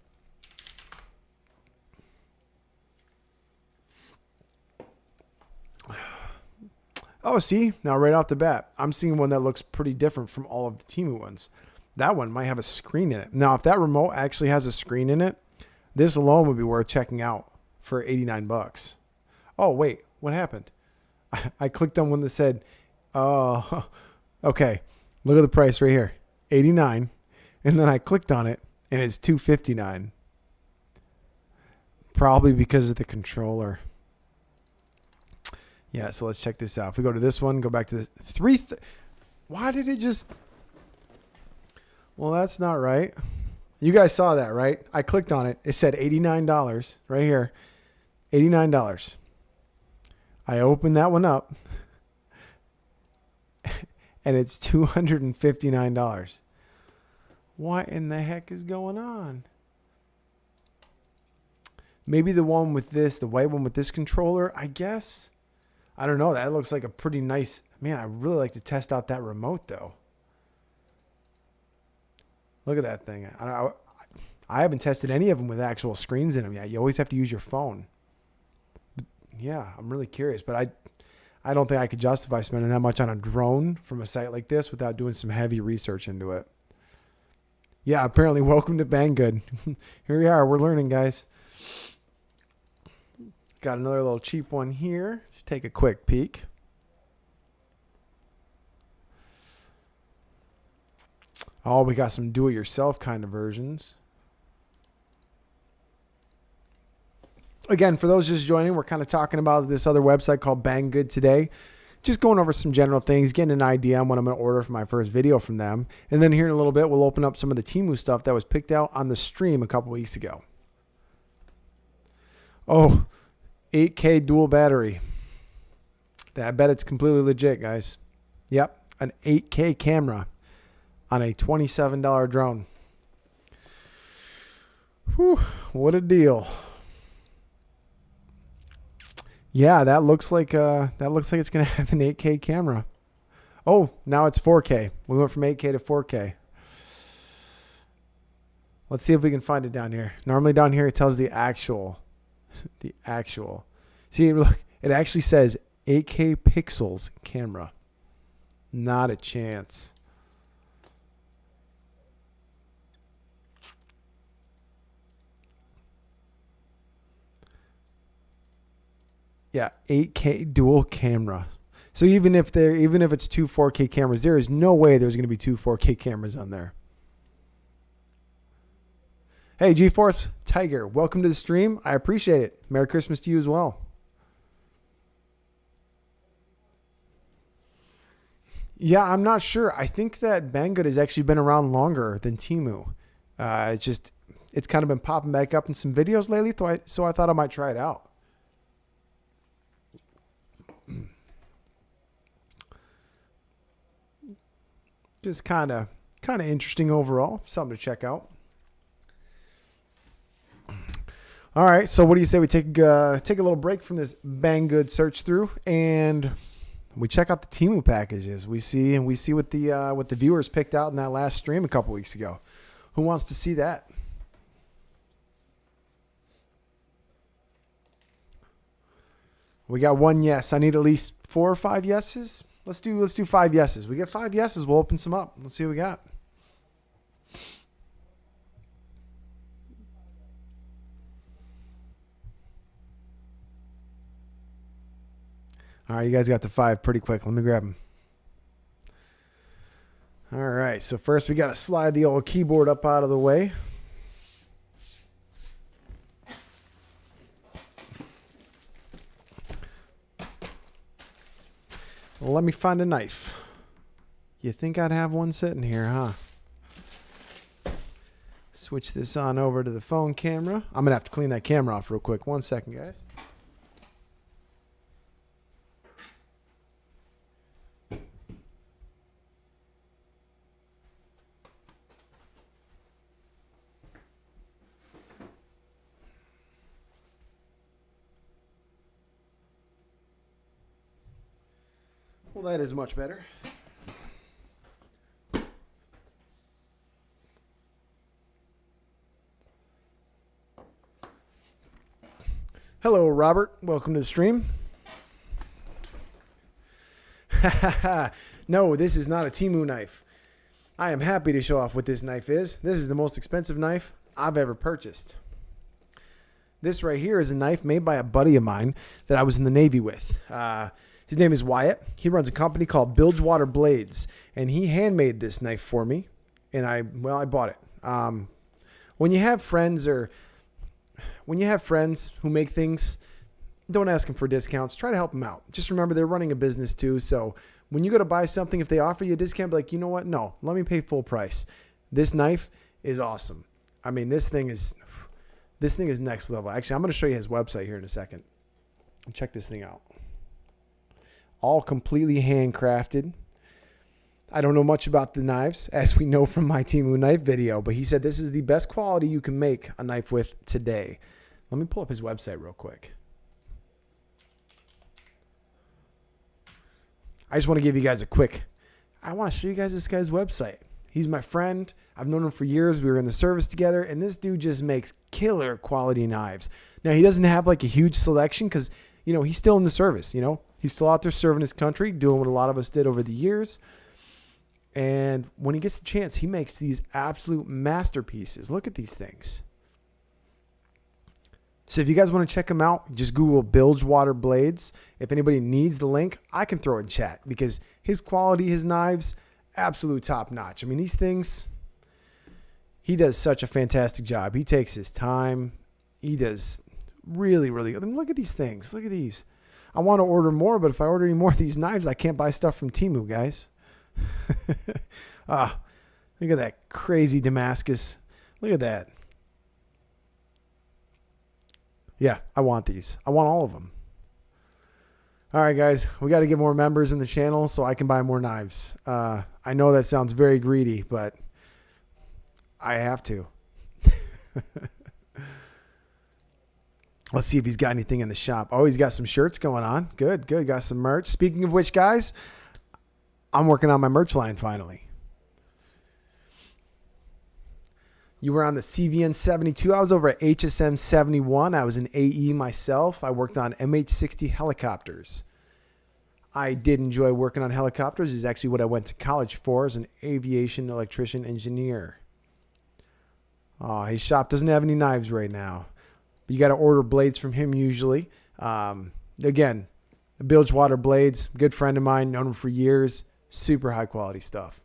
Oh, see? Now right off the bat, I'm seeing one that looks pretty different from all of the Temu ones. That one might have a screen in it. Now, if that remote actually has a screen in it, this alone would be worth checking out for 89 bucks. Oh, wait. What happened? I clicked on one that said, oh, okay, look at the price right here, 89. And then I clicked on it and it's 259. Probably because of the controller. Yeah, so let's check this out. If we go to this one, go back to this. Why did it just... Well, that's not right. You guys saw that, right? I clicked on it. It said $89 right here. $89. I opened that one up, and it's $259. What in the heck is going on? Maybe the one with this, the white one with this controller, I guess. I don't know. That looks like a pretty nice... Man, I really like to test out that remote, though. Look at that thing. I haven't tested any of them with actual screens in them yet. You always have to use your phone. Yeah, I'm really curious, but I don't think I could justify spending that much on a drone from a site like this without doing some heavy research into it. Yeah, apparently, welcome to Banggood. Here we are. We're learning, guys. Got another little cheap one here. Just take a quick peek. Oh, we got some do-it-yourself kind of versions. Again, for those just joining, we're kind of talking about this other website called Banggood today. Just going over some general things, getting an idea on what I'm going to order for my first video from them. And then here in a little bit, we'll open up some of the Temu stuff that was picked out on the stream a couple weeks ago. Oh, 8K dual battery. I bet it's completely legit, guys. Yep, an 8K camera on a $27 drone. Whew, what a deal. Yeah, that looks like it's gonna have an 8K camera. Oh, now it's 4K. We went from 8K to 4K. Let's see if we can find it down here. Normally down here it tells the actual. See, look, it actually says 8K pixels camera. Not a chance. Yeah, 8K dual camera. So even if it's two 4K cameras, there is no way there's going to be two 4K cameras on there. Hey, GeForce Tiger, welcome to the stream. I appreciate it. Merry Christmas to you as well. Yeah, I'm not sure. I think that Banggood has actually been around longer than Temu. It's kind of been popping back up in some videos lately, so I thought I might try it out. Just kind of interesting overall. Something to check out. All right, so what do you say we take a little break from this Banggood search through and we check out the Temu packages. We see what the viewers picked out in that last stream a couple weeks ago. Who wants to see that? We got one yes. I need at least 4 or 5 yeses. Let's do 5 yeses. We get 5 yeses. We'll open some up. Let's see what we got. All right, you guys got to 5 pretty quick. Let me grab them. All right, so first we got to slide the old keyboard up out of the way. Well, let me find a knife. You think I'd have one sitting here, huh? Switch this on over to the phone camera. I'm going to have to clean that camera off real quick. 1 second, guys. Well, that is much better. Hello, Robert. Welcome to the stream. No, this is not a Temu knife. I am happy to show off what this knife is. This is the most expensive knife I've ever purchased. This right here is a knife made by a buddy of mine that I was in the Navy with. His name is Wyatt. He runs a company called Bilgewater Blades, and he handmade this knife for me, and I bought it. When you have friends who make things, don't ask them for discounts. Try to help them out. Just remember they're running a business too, so when you go to buy something, if they offer you a discount, be like, you know what? No, let me pay full price. This knife is awesome. I mean, this thing is next level. Actually, I'm going to show you his website here in a second. Check this thing out. All completely handcrafted. I don't know much about the knives, as we know from my Temu knife video, but he said this is the best quality you can make a knife with today. Let me pull up his website real quick. I just want to give you guys I want to show you guys this guy's website. He's my friend. I've known him for years. We were in the service together, and this dude just makes killer quality knives. Now, he doesn't have like a huge selection because, he's still in the service, He's still out there serving his country, doing what a lot of us did over the years. And when he gets the chance, he makes these absolute masterpieces. Look at these things. So if you guys want to check him out, just Google Bilgewater Blades. If anybody needs the link, I can throw it in chat because his quality, his knives, absolute top notch. I mean, these things, he does such a fantastic job. He takes his time. He does really, really. I mean, look at these things. Look at these. I want to order more, but if I order any more of these knives, I can't buy stuff from Temu, guys. Look at that crazy Damascus. Look at that. Yeah, I want these. I want all of them. All right, guys, we got to get more members in the channel so I can buy more knives. I know that sounds very greedy, but I have to. Let's see if he's got anything in the shop. Oh, he's got some shirts going on. Good, good. Got some merch. Speaking of which, guys, I'm working on my merch line finally. You were on the CVN 72. I was over at HSM 71. I was an AE myself. I worked on MH60 helicopters. I did enjoy working on helicopters. It's actually what I went to college for as an aviation electrician engineer. Oh, his shop doesn't have any knives right now. But you got to order blades from him usually. Again, Bilgewater Blades, good friend of mine, known him for years. Super high quality stuff.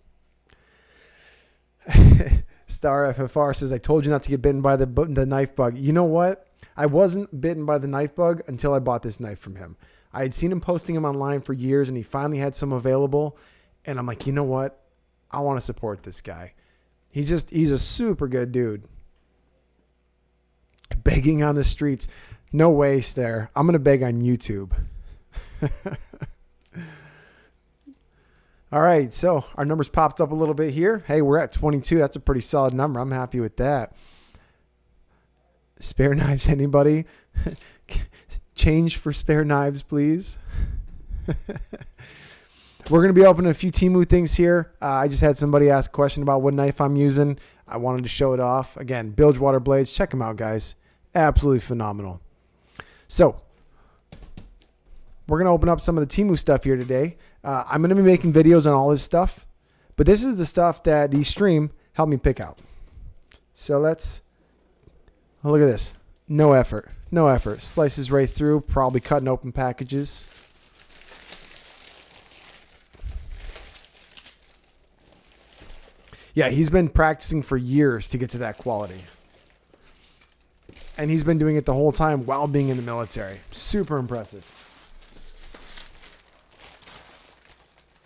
Star FFR says, I told you not to get bitten by the knife bug. You know what? I wasn't bitten by the knife bug until I bought this knife from him. I had seen him posting them online for years, and he finally had some available. And I'm like, you know what? I want to support this guy. He's a super good dude. Begging on the streets. No way, Star. I'm going to beg on YouTube. All right, so our numbers popped up a little bit here. Hey, we're at 22. That's a pretty solid number. I'm happy with that. Spare knives, anybody? Change for spare knives, please. We're going to be opening a few Temu things here. I just had somebody ask a question about what knife I'm using. I wanted to show it off. Again, Bilgewater Blades. Check them out, guys. Absolutely phenomenal. So we're going to open up some of the Temu stuff here today. I'm going to be making videos on all this stuff, but this is the stuff that the stream helped me pick out. So let's look at this. No effort. No effort. Slices right through, probably cutting open packages. Yeah, he's been practicing for years to get to that quality. And he's been doing it the whole time while being in the military. Super impressive.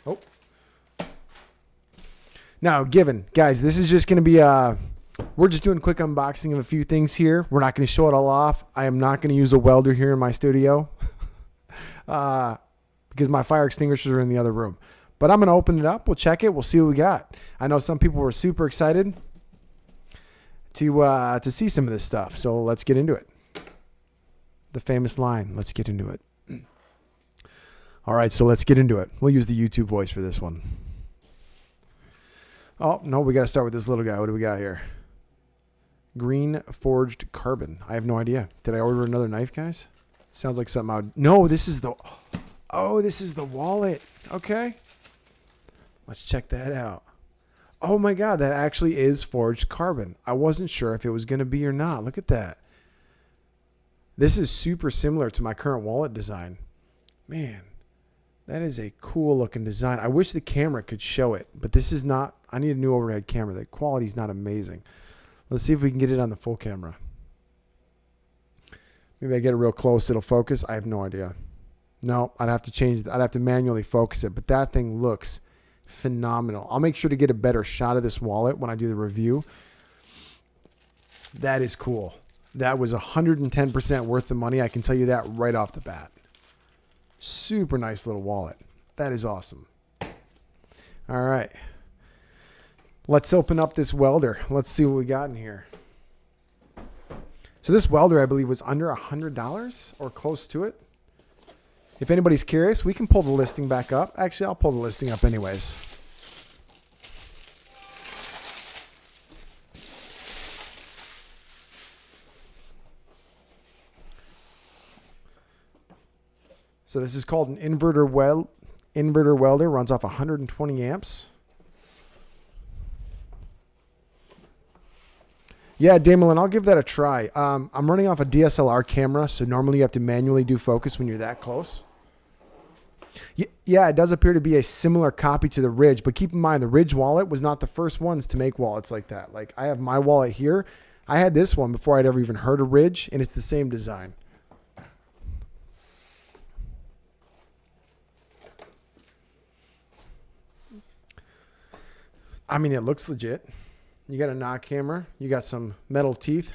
Oh. Now, guys, this is just going to be we're just doing a quick unboxing of a few things here. We're not going to show it all off. I am not going to use a welder here in my studio because my fire extinguishers are in the other room. But I'm going to open it up. We'll check it. We'll see what we got. I know some people were super excited to see some of this stuff. So let's get into it. The famous line, let's get into it. All right, so let's get into it. We'll use the YouTube voice for this one. Oh, no, we got to start with this little guy. What do we got here? Green forged carbon. I have no idea. Did I order another knife, guys? Sounds like something I would... No, this is the... Oh, this is the wallet. Okay. Let's check that out. Oh my God, that actually is forged carbon. I wasn't sure if it was going to be or not. Look at that. This is super similar to my current wallet design. Man, that is a cool looking design. I wish the camera could show it, but this is not... I need a new overhead camera. The quality is not amazing. Let's see if we can get it on the full camera. Maybe I get it real close. It'll focus. I have no idea. No, I'd have to change. I'd have to manually focus it, but that thing looks phenomenal. I'll make sure to get a better shot of this wallet when I do the review. That is cool. That was 110% worth the money. I can tell you that right off the bat. Super nice little wallet. That is awesome. All right. Let's open up this welder. Let's see what we got in here. So this welder, I believe, was under $100 or close to it. If anybody's curious, we can pull the listing back up. Actually, I'll pull the listing up anyways. So this is called an inverter welder, runs off 120 amps. Yeah, Damelin, I'll give that a try. I'm running off a DSLR camera, so normally you have to manually do focus when you're that close. Yeah, it does appear to be a similar copy to the Ridge, but keep in mind the Ridge wallet was not the first ones to make wallets like that. Like I have my wallet here. I had this one before I'd ever even heard of Ridge, and it's the same design. I mean, it looks legit. You got a knock hammer. You got some metal teeth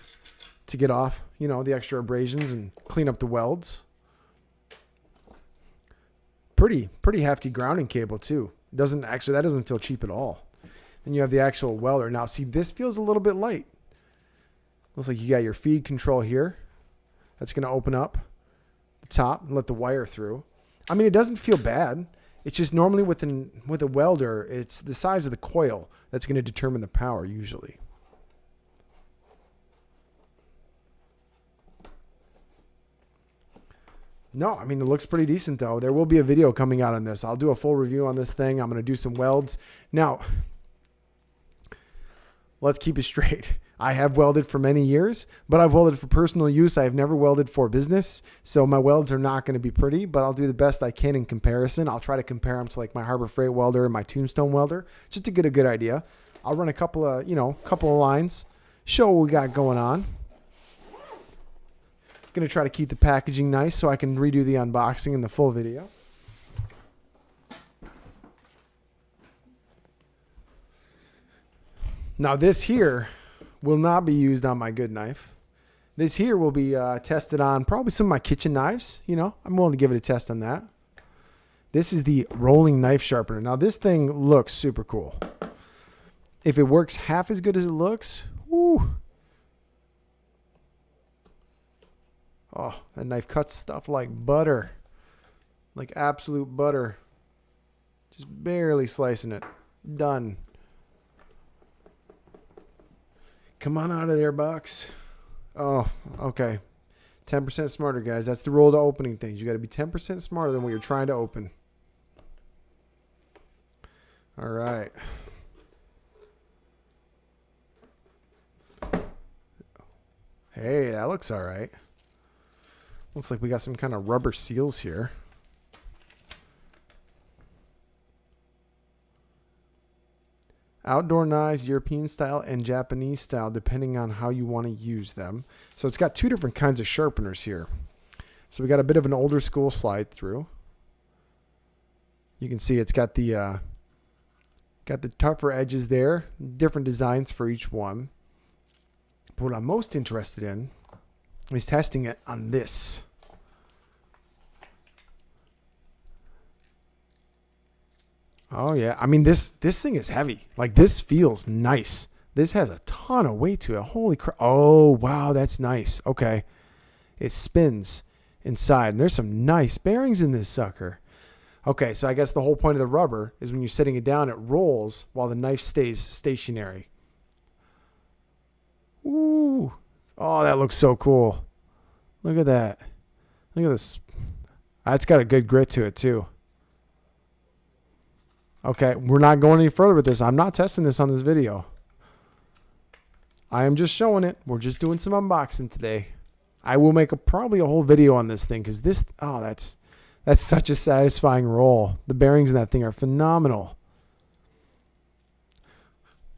to get off, you know, the extra abrasions and clean up the welds. Pretty hefty grounding cable too. That doesn't feel cheap at all. Then you have the actual welder. Now, see, this feels a little bit light. Looks like you got your feed control here. That's going to open up the top and let the wire through. I mean, it doesn't feel bad. It's just normally with a welder, it's the size of the coil that's going to determine the power usually. No, I mean, it looks pretty decent though. There will be a video coming out on this. I'll do a full review on this thing. I'm going to do some welds. Now, let's keep it straight. I have welded for many years, but I've welded for personal use. I have never welded for business. So my welds are not going to be pretty, but I'll do the best I can in comparison. I'll try to compare them to like my Harbor Freight welder and my Tombstone welder, just to get a good idea. I'll run a couple of lines, show what we got going on. Going to try to keep the packaging nice so I can redo the unboxing in the full video. Now this here will not be used on my good knife. This here will be tested on probably some of my kitchen knives. You know, I'm willing to give it a test on that. This is the rolling knife sharpener. Now this thing looks super cool. If it works half as good as it looks, whoo. Oh, that knife cuts stuff like butter. Like absolute butter. Just barely slicing it. Done. Come on out of there, Bucks. Oh, okay. 10% smarter, guys. That's the rule to opening things. You got to be 10% smarter than what you're trying to open. All right. Hey, that looks all right. Looks like we got some kind of rubber seals here. Outdoor knives, European style and Japanese style, depending on how you want to use them. So it's got two different kinds of sharpeners here. So we got a bit of an older school slide through. You can see it's got the tougher edges there, different designs for each one. But what I'm most interested in is testing it on this. Oh yeah, I mean this thing is heavy. Like this feels nice. This has a ton of weight to it. Holy crap. Oh wow, that's nice. Okay. It spins inside and there's some nice bearings in this sucker. Okay, so I guess the whole point of the rubber is when you're setting it down, it rolls while the knife stays stationary. Ooh. Oh, that looks so cool. Look at that. Look at this. That's got a good grit to it too. Okay, we're not going any further with this. I'm not testing this on this video. I am just showing it. We're just doing some unboxing today. I will make probably a whole video on this thing because this, oh, that's such a satisfying roll. The bearings in that thing are phenomenal.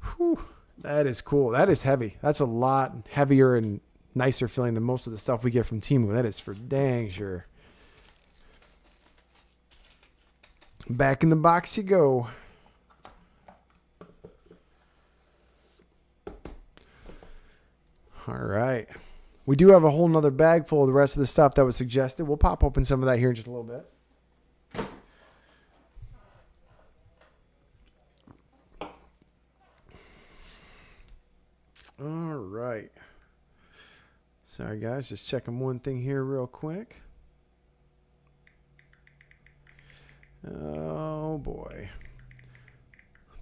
Whew, that is cool. That is heavy. That's a lot heavier and nicer feeling than most of the stuff we get from Temu. That is for dang sure. Back in the box you go. All right. We do have a whole nother bag full of the rest of the stuff that was suggested. We'll pop open some of that here in just a little bit. All right. Sorry, guys. Just checking one thing here real quick. Oh, boy.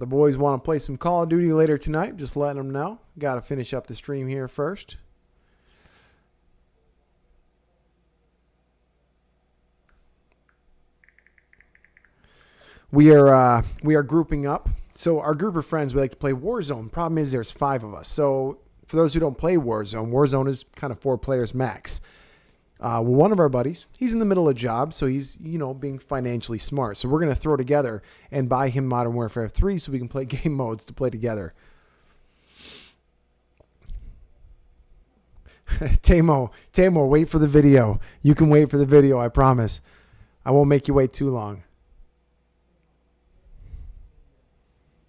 The boys want to play some Call of Duty later tonight. Just letting them know. Got to finish up the stream here first. we are grouping up. So our group of friends, we like to play Warzone. Problem is there's 5 of us. So for those who don't play Warzone, Warzone is kind of 4 players max. One of our buddies, he's in the middle of a job, so he's, being financially smart. So we're going to throw together and buy him Modern Warfare 3 so we can play game modes to play together. Temu, wait for the video. You can wait for the video, I promise. I won't make you wait too long.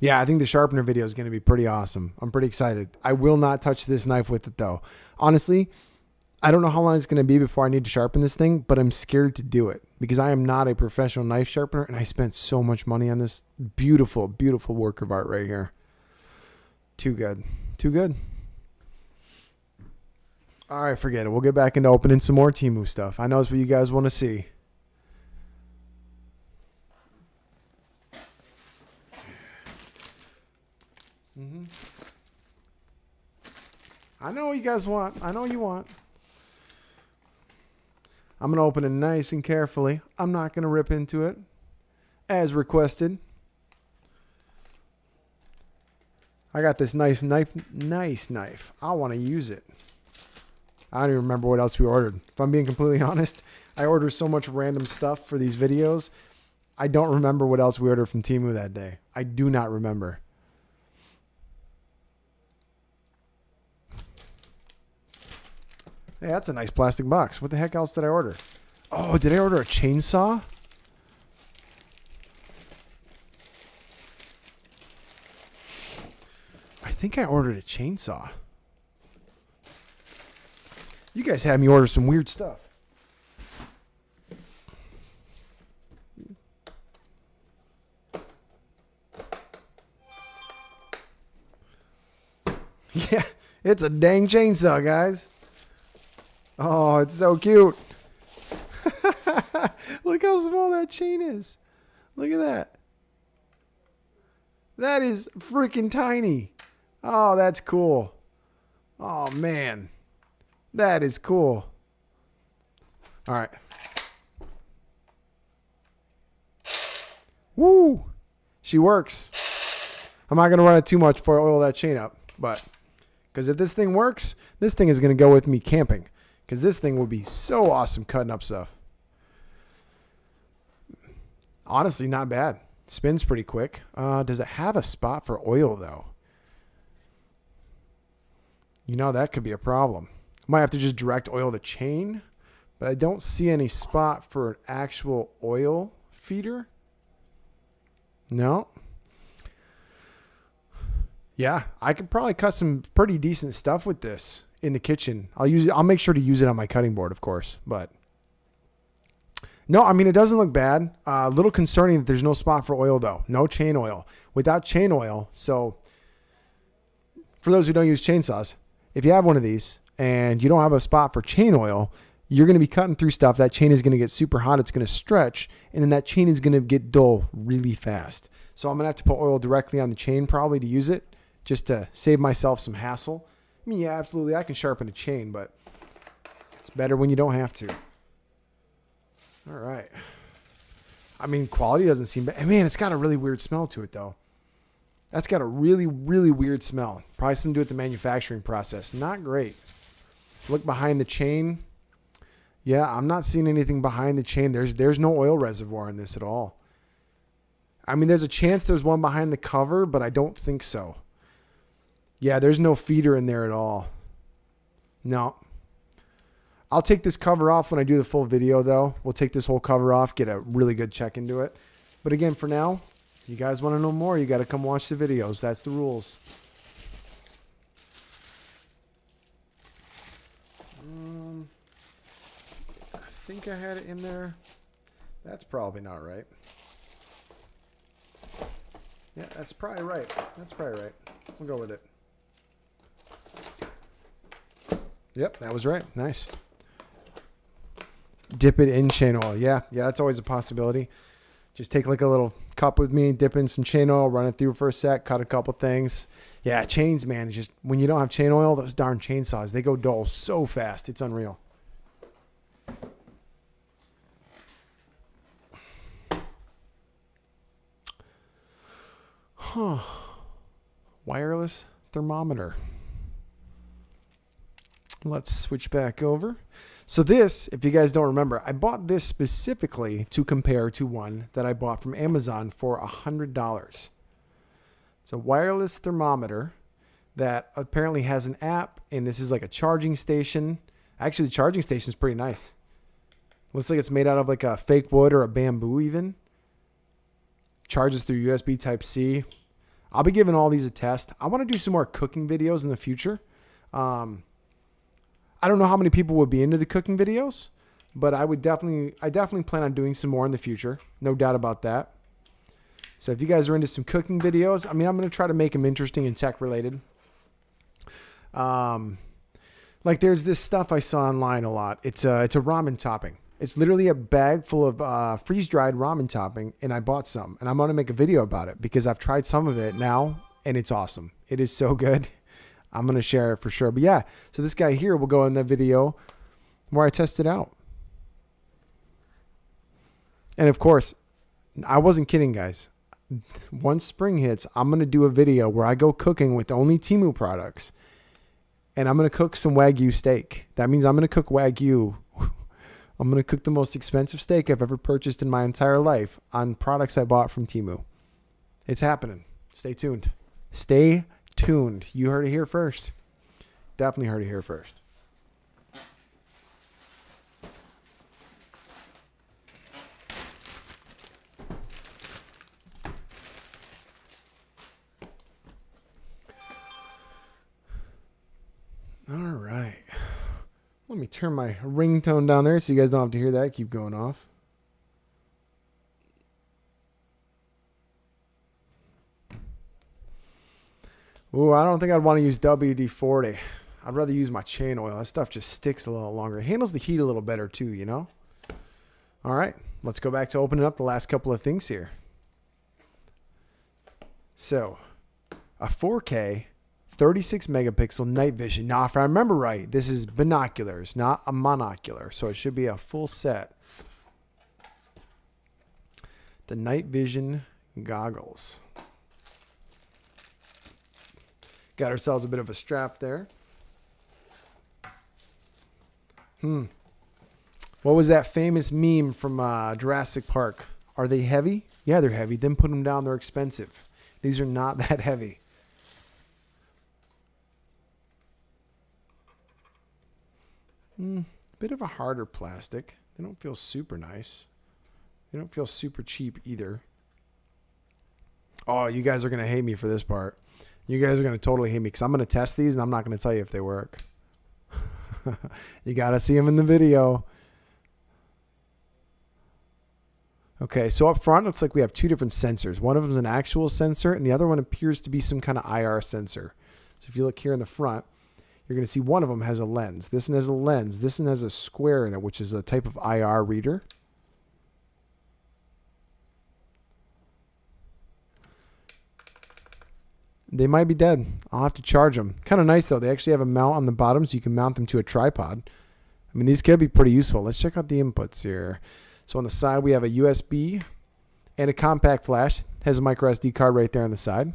Yeah, I think the sharpener video is going to be pretty awesome. I'm pretty excited. I will not touch this knife with it, though. Honestly, I don't know how long it's going to be before I need to sharpen this thing, but I'm scared to do it because I am not a professional knife sharpener, and I spent so much money on this beautiful, beautiful work of art right here. Too good. Too good. All right, forget it. We'll get back into opening some more Temu stuff. I know it's what you guys want to see. I know what you guys want. I know you want. I'm going to open it nice and carefully. I'm not going to rip into it as requested. I got this nice knife. I want to use it. I don't even remember what else we ordered. If I'm being completely honest, I ordered so much random stuff for these videos. I don't remember what else we ordered from Temu that day. I do not remember. Hey, that's a nice plastic box. What the heck else did I order? Oh, did I order a chainsaw? I think I ordered a chainsaw. You guys had me order some weird stuff. Yeah, it's a dang chainsaw, guys. Oh, it's so cute. Look how small that chain is. Look at that. That is freaking tiny. Oh, that's cool. Oh, man. That is cool. All right. Woo. She works. I'm not going to run it too much before I oil that chain up. But, because if this thing works, this thing is going to go with me camping. Because this thing would be so awesome cutting up stuff. Honestly, not bad. Spins pretty quick. Does it have a spot for oil, though? That could be a problem. Might have to just direct oil the chain. But I don't see any spot for an actual oil feeder. No. Yeah, I could probably cut some pretty decent stuff with this in the kitchen. I'll make sure to use it on my cutting board, of course. But no, I mean, it doesn't look bad. A little concerning that there's no spot for oil, though. No chain oil. Without chain oil, so for those who don't use chainsaws, if you have one of these and you don't have a spot for chain oil, you're going to be cutting through stuff. That chain is going to get super hot. It's going to stretch, and then that chain is going to get dull really fast. So I'm going to have to put oil directly on the chain probably to use it, just to save myself some hassle. I mean, yeah, absolutely, I can sharpen a chain, but it's better when you don't have to. All right. I mean, quality doesn't seem bad. Man, it's got a really weird smell to it, though. That's got a really, really weird smell. Probably something to do with the manufacturing process. Not great. Look behind the chain. Yeah, I'm not seeing anything behind the chain. There's no oil reservoir in this at all. I mean, there's a chance there's one behind the cover, but I don't think so. Yeah, there's no feeder in there at all. No. I'll take this cover off when I do the full video, though. We'll take this whole cover off, get a really good check into it. But again, for now, you guys want to know more, you got to come watch the videos. That's the rules. I think I had it in there. That's probably not right. Yeah, that's probably right. That's probably right. We'll go with it. Yep, that was right. Nice. Dip it in chain oil. Yeah, that's always a possibility. Just take like a little cup with me, dip in some chain oil, run it through for a sec, cut a couple things. Yeah, chains, man. It's just when you don't have chain oil, those darn chainsaws, they go dull so fast. It's unreal. Wireless thermometer. Let's switch back over. So this, if you guys don't remember, I bought this specifically to compare to one that I bought from Amazon for $100. It's a wireless thermometer that apparently has an app, and this is like a charging station. Actually, the charging station is pretty nice. Looks like it's made out of like a fake wood or a bamboo even. Charges through USB Type-C. I'll be giving all these a test. I want to do some more cooking videos in the future. I don't know how many people would be into the cooking videos, but I definitely plan on doing some more in the future. No doubt about that. So if you guys are into some cooking videos, I mean, I'm going to try to make them interesting and tech related. Like there's this stuff I saw online a lot. It's a ramen topping. It's literally a bag full of freeze-dried ramen topping, and I bought some, and I'm going to make a video about it because I've tried some of it now, and it's awesome. It is so good. I'm going to share it for sure. But yeah, so this guy here will go in the video where I test it out. And of course, I wasn't kidding, guys. Once spring hits, I'm going to do a video where I go cooking with only Temu products. And I'm going to cook some Wagyu steak. That means I'm going to cook Wagyu. I'm going to cook the most expensive steak I've ever purchased in my entire life on products I bought from Temu. It's happening. Stay tuned. Stay tuned. You heard it here first. Definitely heard it here first. All right. Let me turn my ringtone down there so you guys don't have to hear that keep going off. Ooh, I don't think I'd want to use WD-40. I'd rather use my chain oil. That stuff just sticks a little longer. It handles the heat a little better too, you know? All right, let's go back to opening up the last couple of things here. So, a 4K, 36 megapixel night vision. Now, if I remember right, this is binoculars, not a monocular. So it should be a full set. The night vision goggles. Got ourselves a bit of a strap there. What was that famous meme from Jurassic Park? Are they heavy? Yeah, they're heavy. Then put them down. They're expensive. These are not that heavy. Bit of a harder plastic. They don't feel super nice. They don't feel super cheap either. Oh, you guys are going to hate me for this part. You guys are going to totally hate me because I'm going to test these and I'm not going to tell you if they work. You got to see them in the video. Okay, so up front, looks like we have two different sensors. One of them is an actual sensor and the other one appears to be some kind of IR sensor. So if you look here in the front, you're going to see one of them has a lens. This one has a lens. This one has a square in it, which is a type of IR reader. They might be dead. I'll have to charge them. Kind of nice, though. They actually have a mount on the bottom, so you can mount them to a tripod. I mean, these could be pretty useful. Let's check out the inputs here. So on the side, we have a USB and a compact flash. It has a micro SD card right there on the side.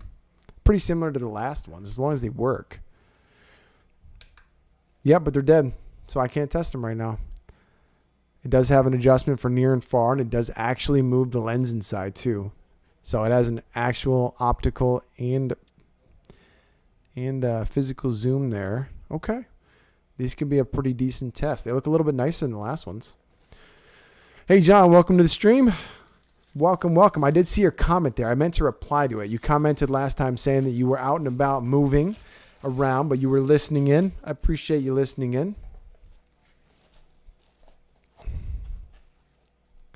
Pretty similar to the last ones, as long as they work. Yep, but they're dead, so I can't test them right now. It does have an adjustment for near and far, and it does actually move the lens inside, too. So it has an actual optical and physical zoom there. Okay. These could be a pretty decent test. They look a little bit nicer than the last ones. Hey, John, welcome to the stream. Welcome, welcome. I did see your comment there. I meant to reply to it. You commented last time saying that you were out and about moving around, but you were listening in. I appreciate you listening in.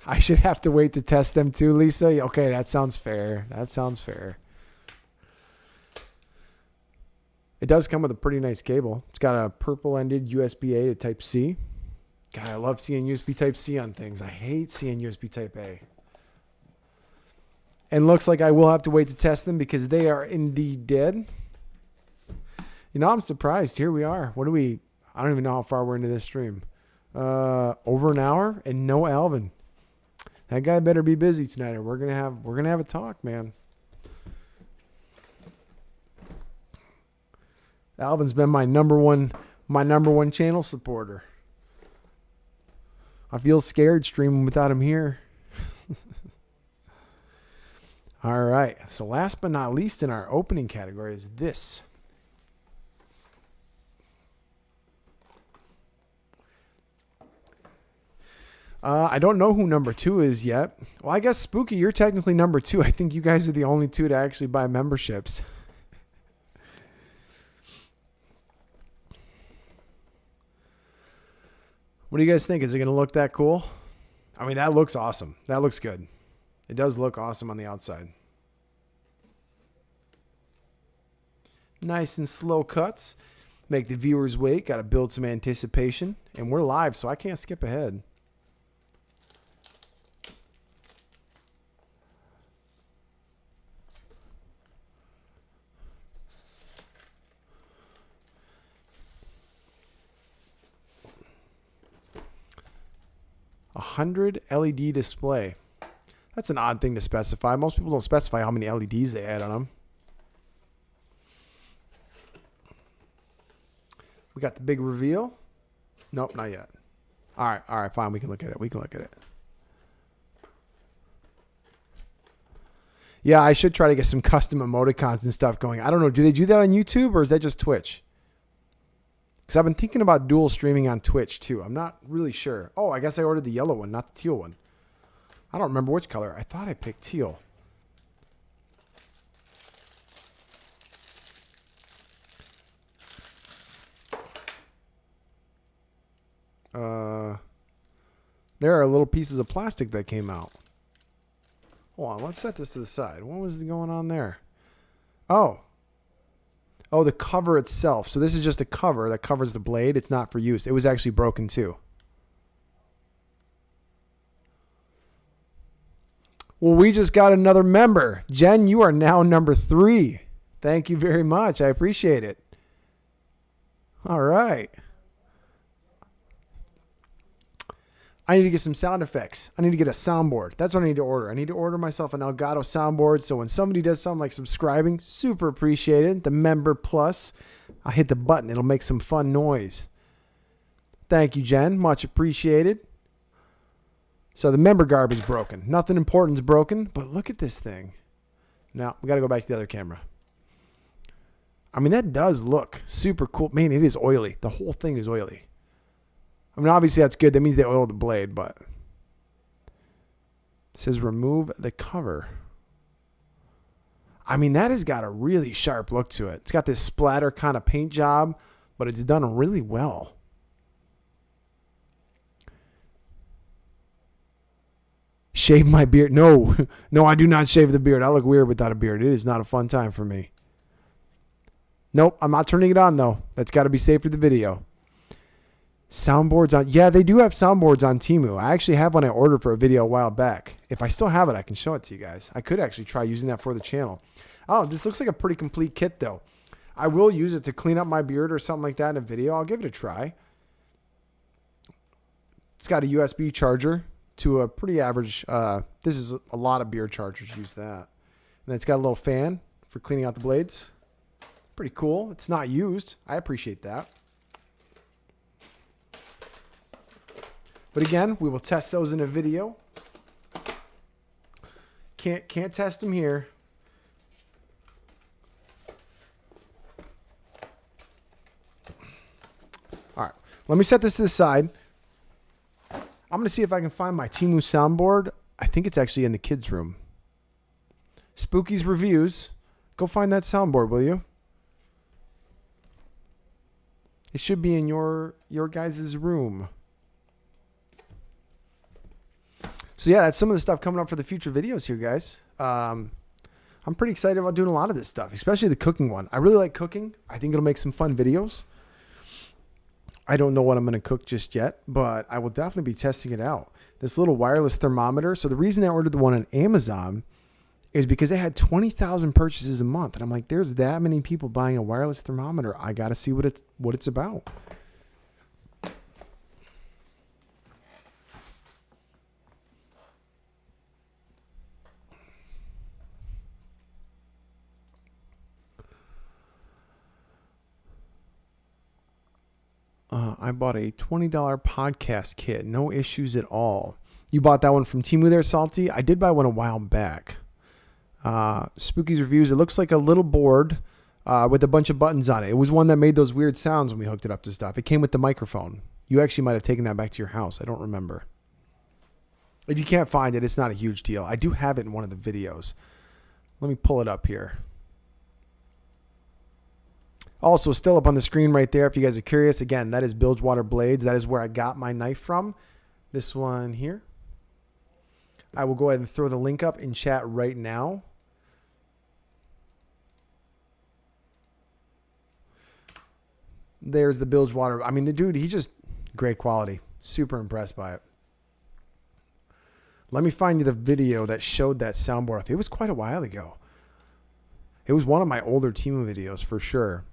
I should have to wait to test them too, Lisa. Okay, that sounds fair. That sounds fair. It does come with a pretty nice cable. It's got a purple-ended USB-A to Type-C. God, I love seeing USB Type-C on things. I hate seeing USB Type-A. And looks like I will have to wait to test them because they are indeed dead. You know, I'm surprised. Here we are. What do we... I don't even know how far we're into this stream. Over an hour and no Alvin. That guy better be busy tonight or we're gonna have a talk, man. Alvin's been my number one channel supporter. I feel scared streaming without him here. All right. So last but not least in our opening category is this. I don't know who number 2 is yet. Well, I guess Spooky, you're technically number 2. I think you guys are the only 2 to actually buy memberships. What do you guys think? Is it going to look that cool? I mean, that looks awesome. That looks good. It does look awesome on the outside. Nice and slow cuts. Make the viewers wait. Got to build some anticipation. And we're live, so I can't skip ahead. A 100 LED display. That's an odd thing to specify. Most people don't specify how many LEDs they add on them. We got the big reveal. Nope, not yet. All right, fine. We can look at it. Yeah, I should try to get some custom emoticons and stuff going. I don't know. Do they do that on YouTube or is that just Twitch? Because I've been thinking about dual streaming on Twitch too. I'm not really sure. Oh, I guess I ordered the yellow one, not the teal one. I don't remember which color. I thought I picked teal. There are little pieces of plastic that came out. Hold on, let's set this to the side. What was going on there? Oh, the cover itself. So this is just a cover that covers the blade. It's not for use. It was actually broken too. Well, we just got another member. Jen, you are now number 3. Thank you very much. I appreciate it. All right. I need to get some sound effects. I need to get a soundboard. That's what I need to order. I need to order myself an Elgato soundboard. So when somebody does something like subscribing, super appreciated. The member plus, I'll hit the button. It'll make some fun noise. Thank you, Jen. Much appreciated. So the member garb is broken. Nothing important is broken, but look at this thing. Now, we got to go back to the other camera. I mean, that does look super cool. Man, it is oily. The whole thing is oily. I mean, obviously that's good. That means they oiled the blade, but it says remove the cover. I mean, that has got a really sharp look to it. It's got this splatter kind of paint job, but it's done really well. Shave my beard. No, I do not shave the beard. I look weird without a beard. It is not a fun time for me. Nope, I'm not turning it on though. That's got to be safe for the video. Soundboards on, yeah, they do have soundboards on Temu. I actually have one I ordered for a video a while back. If I still have it, I can show it to you guys. I could actually try using that for the channel. Oh, this looks like a pretty complete kit though. I will use it to clean up my beard or something like that in a video. I'll give it a try. It's got a USB charger to a pretty average, this is a lot of beard chargers use that. And then it's got a little fan for cleaning out the blades. Pretty cool. It's not used. I appreciate that. But again, we will test those in a video. Can't test them here. All right, let me set this to the side. I'm going to see if I can find my Temu soundboard. I think it's actually in the kids' room. Spooky's Reviews. Go find that soundboard, will you? It should be in your guys' room. So yeah, that's some of the stuff coming up for the future videos here, guys. I'm pretty excited about doing a lot of this stuff, especially the cooking one. I really like cooking. I think it'll make some fun videos. I don't know what I'm going to cook just yet, but I will definitely be testing it out. This little wireless thermometer. So the reason I ordered the one on Amazon is because they had 20,000 purchases a month. And I'm like, there's that many people buying a wireless thermometer. I got to see what it's about. I bought a $20 podcast kit. No issues at all. You bought that one from Temu there, Salty? I did buy one a while back. Spooky's Reviews. It looks like a little board with a bunch of buttons on it. It was one that made those weird sounds when we hooked it up to stuff. It came with the microphone. You actually might have taken that back to your house. I don't remember. If you can't find it, it's not a huge deal. I do have it in one of the videos. Let me pull it up here. Also, still up on the screen right there, if you guys are curious, again, that is Bilgewater Blades. That is where I got my knife from. This one here. I will go ahead and throw the link up in chat right now. There's the Bilgewater. I mean, the dude, he's just great quality. Super impressed by it. Let me find you the video that showed that soundboard. It was quite a while ago. It was one of my older Temu videos for sure.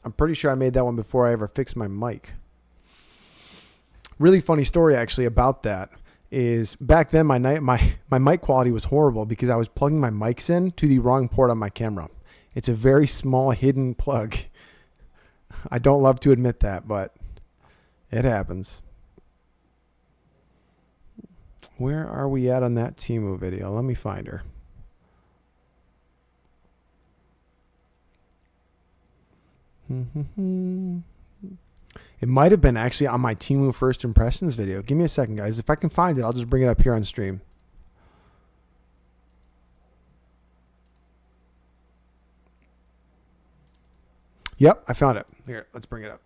I'm pretty sure I made that one before I ever fixed my mic. Really funny story actually about that is back then my mic quality was horrible because I was plugging my mics in to the wrong port on my camera. It's a very small hidden plug. I don't love to admit that, but it happens. Where are we at on that Temu video? Let me find her. It might have been actually on my Temu First Impressions video. Give me a second, guys. If I can find it, I'll just bring it up here on stream. Yep, I found it. Here, let's bring it up.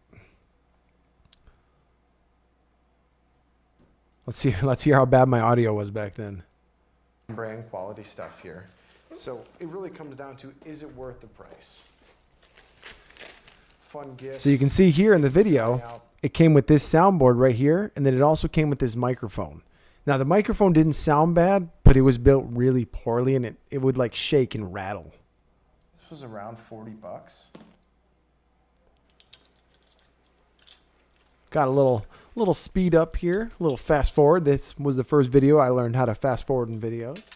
Let's hear how bad my audio was back then. Brand quality stuff here. So it really comes down to, is it worth the price? Fun gifts. So you can see here in the video, it came with this soundboard right here, and then it also came with this microphone. Now the microphone didn't sound bad, but it was built really poorly, and it would like shake and rattle. This was around $40. Got a little speed up here, a little fast forward. This was the first video I learned how to fast forward in videos.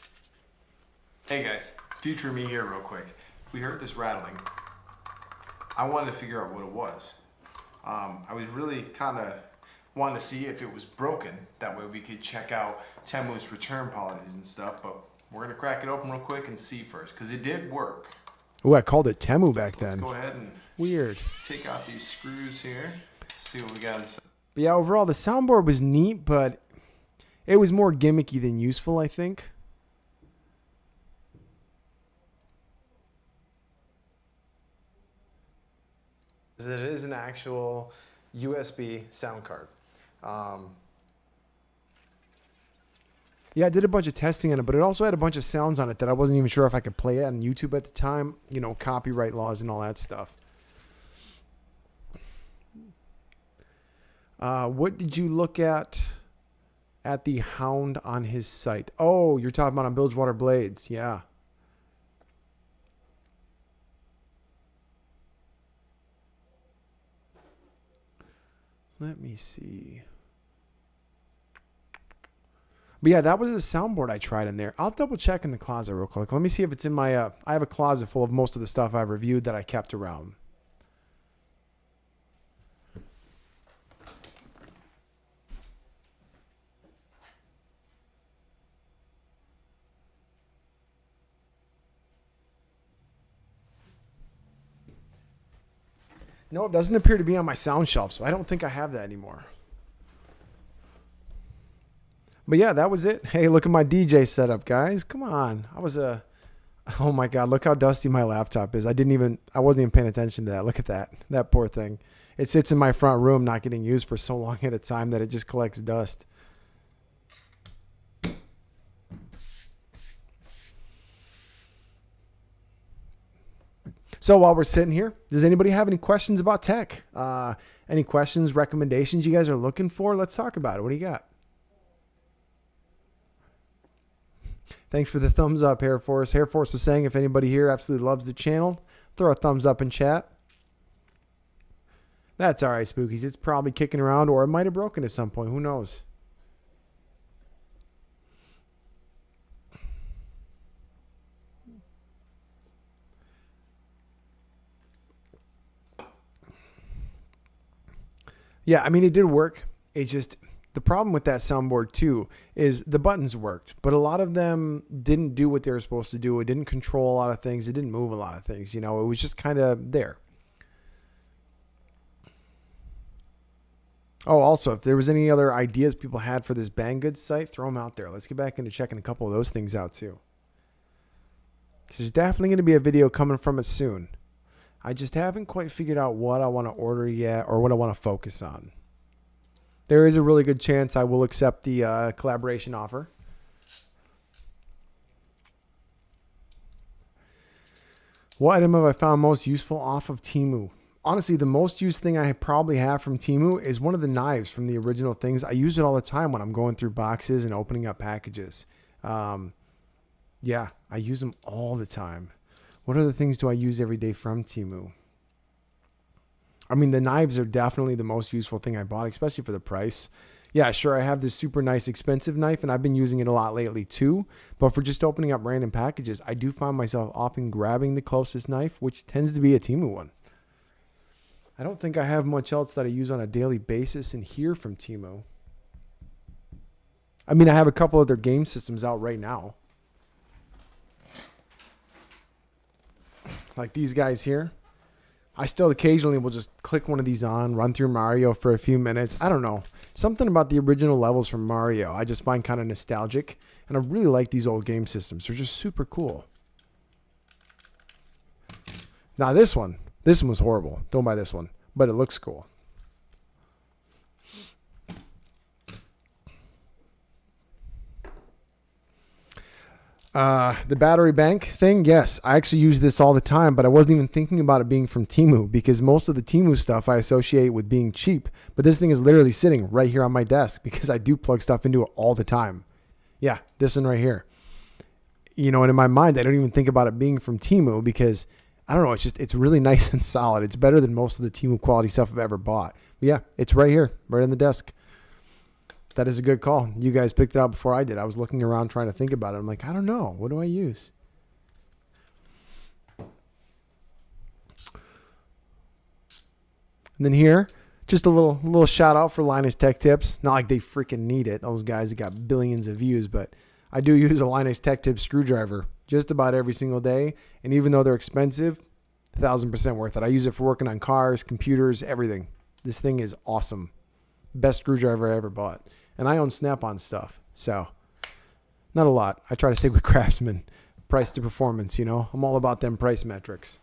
Hey guys, future me here real quick. We heard this rattling. I wanted to figure out what it was. I was really kind of wanting to see if it was broken. That way we could check out Temu's return policies and stuff, but we're going to crack it open real quick and see first, because it did work. Oh, I called it Temu back then. Let's go ahead and take out these screws here. See what we got inside. But yeah, overall the soundboard was neat, but it was more gimmicky than useful, I think. It is an actual USB sound card. Yeah, I did a bunch of testing on it, but it also had a bunch of sounds on it that I wasn't even sure if I could play it on YouTube at the time. You know, copyright laws and all that stuff. What did you look at the Hound on his site? Oh, you're talking about on Bilgewater Blades. Yeah. Let me see. But yeah, that was the soundboard I tried in there. I'll double check in the closet real quick. Let me see if it's in my, I have a closet full of most of the stuff I've reviewed that I kept around. No, it doesn't appear to be on my sound shelf, so I don't think I have that anymore. But yeah, that was it. Hey, look at my DJ setup, guys. Come on. Oh my God, look how dusty my laptop is. I wasn't even paying attention to that. Look at that. That poor thing. It sits in my front room, not getting used for so long at a time that it just collects dust. So while we're sitting here, does anybody have any questions about tech? Any questions, recommendations you guys are looking for? Let's talk about it. What do you got? Thanks for the thumbs up, Hair Force. Hair Force is saying if anybody here absolutely loves the channel, throw a thumbs up in chat. That's all right, Spookies. It's probably kicking around, or it might have broken at some point. Who knows? Yeah, I mean, it did work. It's just the problem with that soundboard too is the buttons worked, but a lot of them didn't do what they were supposed to do. It didn't control a lot of things. It didn't move a lot of things. You know, it was just kind of there. Oh, also, if there was any other ideas people had for this Banggood site, throw them out there. Let's get back into checking a couple of those things out too. There's definitely going to be a video coming from it soon. I just haven't quite figured out what I want to order yet or what I want to focus on. There is a really good chance I will accept the collaboration offer. What item have I found most useful off of Temu? Honestly, the most used thing I probably have from Temu is one of the knives from the original things. I use it all the time when I'm going through boxes and opening up packages. Yeah, I use them all the time. What other things do I use every day from Temu? I mean, the knives are definitely the most useful thing I bought, especially for the price. Yeah, sure, I have this super nice expensive knife, and I've been using it a lot lately too. But for just opening up random packages, I do find myself often grabbing the closest knife, which tends to be a Temu one. I don't think I have much else that I use on a daily basis in here from Temu. I mean, I have a couple of their game systems out right now. Like these guys here. I still occasionally will just click one of these on, run through Mario for a few minutes. I don't know. Something about the original levels from Mario I just find kind of nostalgic. And I really like these old game systems. They're just super cool. Now this one was horrible. Don't buy this one. But it looks cool. The battery bank thing, yes, I actually use this all the time, but I wasn't even thinking about it being from Temu because most of the Temu stuff I associate with being cheap, but this thing is literally sitting right here on my desk because I do plug stuff into it all the time. Yeah, this one right here. You know, and in my mind, I don't even think about it being from Temu because, I don't know, it's really nice and solid. It's better than most of the Temu quality stuff I've ever bought. But yeah, it's right here, right on the desk. That is a good call. You guys picked it out before I did. I was looking around trying to think about it. I'm like, I don't know. What do I use? And then here, just a little shout out for Linus Tech Tips. Not like they freaking need it. Those guys have got billions of views, but I do use a Linus Tech Tips screwdriver just about every single day. And even though they're expensive, 1,000% worth it. I use it for working on cars, computers, everything. This thing is awesome. Best screwdriver I ever bought. And I own Snap-on stuff, so not a lot. I try to stick with Craftsman, price to performance, you know. I'm all about them price metrics.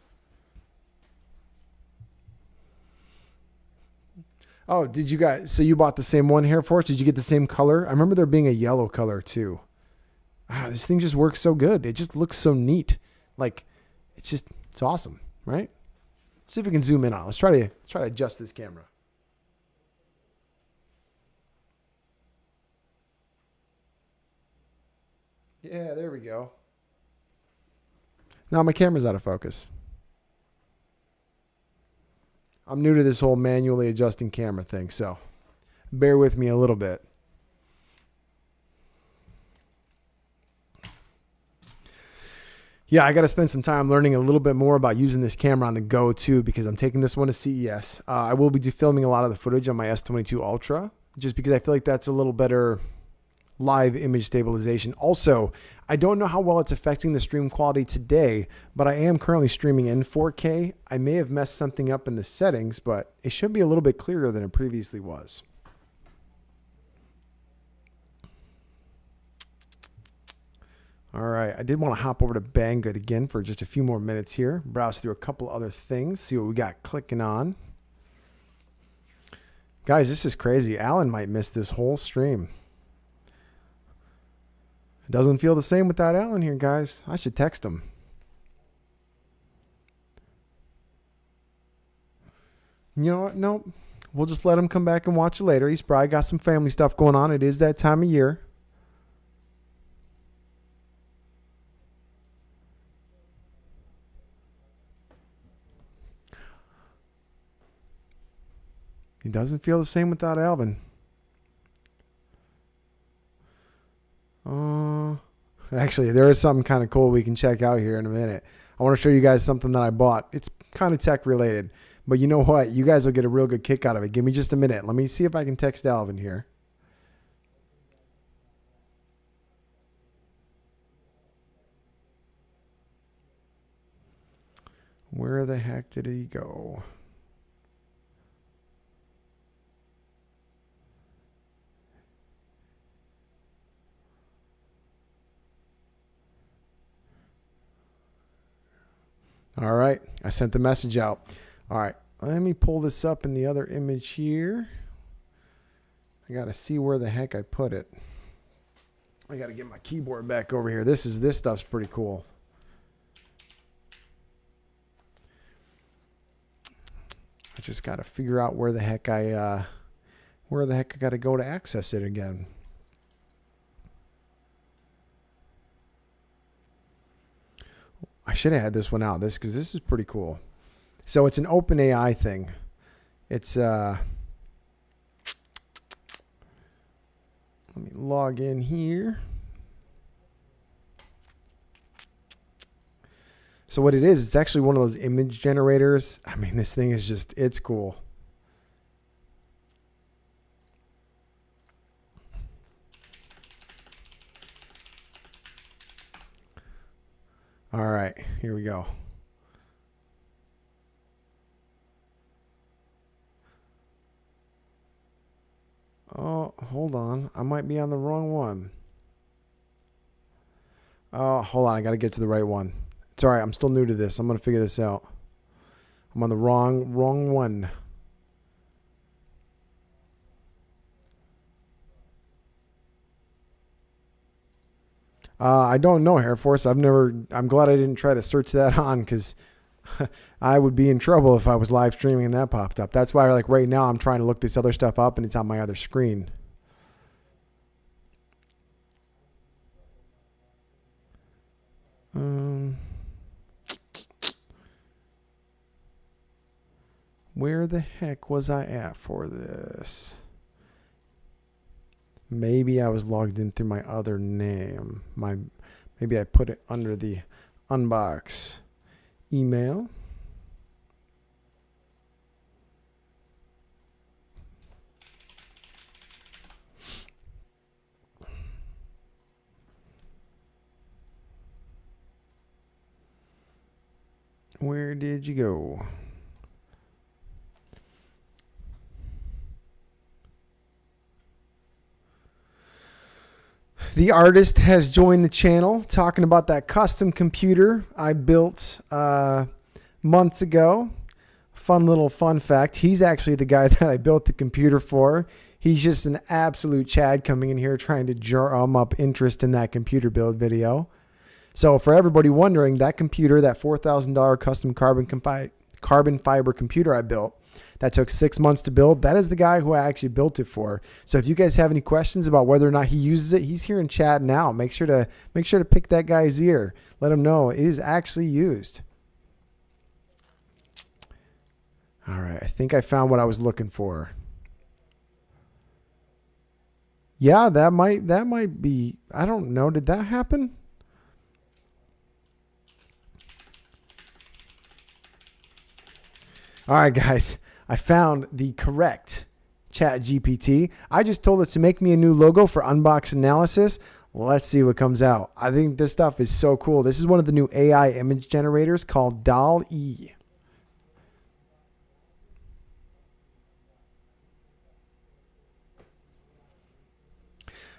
Oh, did you guys, so you bought the same one here for us? Did you get the same color? I remember there being a yellow color too. This thing just works so good. It just looks so neat. Like, it's awesome, right? Let's see if we can zoom in on it. Let's try to adjust this camera. Yeah, there we go. Now my camera's out of focus. I'm new to this whole manually adjusting camera thing, so bear with me a little bit. Yeah, I got to spend some time learning a little bit more about using this camera on the go too, because I'm taking this one to CES. I will be filming a lot of the footage on my S22 Ultra, just because I feel like that's a little better live image stabilization. Also, I don't know how well it's affecting the stream quality today, but I am currently streaming in 4K. I may have messed something up in the settings, but it should be a little bit clearer than it previously was. All right, I did want to hop over to Banggood again for just a few more minutes here, browse through a couple other things, see what we got clicking on. Guys, this is crazy. Alan might miss this whole stream. It doesn't feel the same without Alan here, guys. I should text him. You know what? Nope. We'll just let him come back and watch it later. He's probably got some family stuff going on. It is that time of year. He doesn't feel the same without Alvin. Actually, there is something kind of cool we can check out here in a minute. I want to show you guys something that I bought. It's kind of tech related, But you know what? You guys will get a real good kick out of it. Give me just a minute. Let me see if I can text Alvin here. Where the heck did he go? All right. I sent the message out. All right. Let me pull this up in the other image here. I got to see where the heck I put it. I got to get my keyboard back over here. This stuff's pretty cool. I just got to figure out where the heck I got to go to access it again. I should have had this one out, because this is pretty cool. So it's an OpenAI thing. It's let me log in here. So what it is, it's actually one of those image generators. I mean, this thing is just, it's cool. All right, here we go. Oh, hold on. I might be on the wrong one. Oh, hold on. I got to get to the right one. It's all right. I'm still new to this. I'm going to figure this out. I'm on the wrong one. I don't know, Air Force. I'm glad I didn't try to search that on, because I would be in trouble if I was live streaming and that popped up. That's why, like, right now I'm trying to look this other stuff up and it's on my other screen. Where the heck was I at for this? Maybe I was logged in through my other name. Maybe I put it under the unbox email. Where did you go? The artist has joined the channel, talking about that custom computer I built months ago. Fun little fun fact. He's actually the guy that I built the computer for. He's just an absolute Chad coming in here trying to drum up interest in that computer build video. So for everybody wondering, that computer, that $4,000 custom carbon fiber computer I built, that took 6 months to build, that is the guy who I actually built it for. So if you guys have any questions about whether or not he uses it, he's here in chat now. Make sure to pick that guy's ear. Let him know it is actually used. All right, I think I found what I was looking for. Yeah, that might be, I don't know, did that happen? All right, guys. I found the correct Chat GPT. I just told it to make me a new logo for Unbox Analysis. Let's see what comes out. I think this stuff is so cool. This is one of the new AI image generators called DALL-E.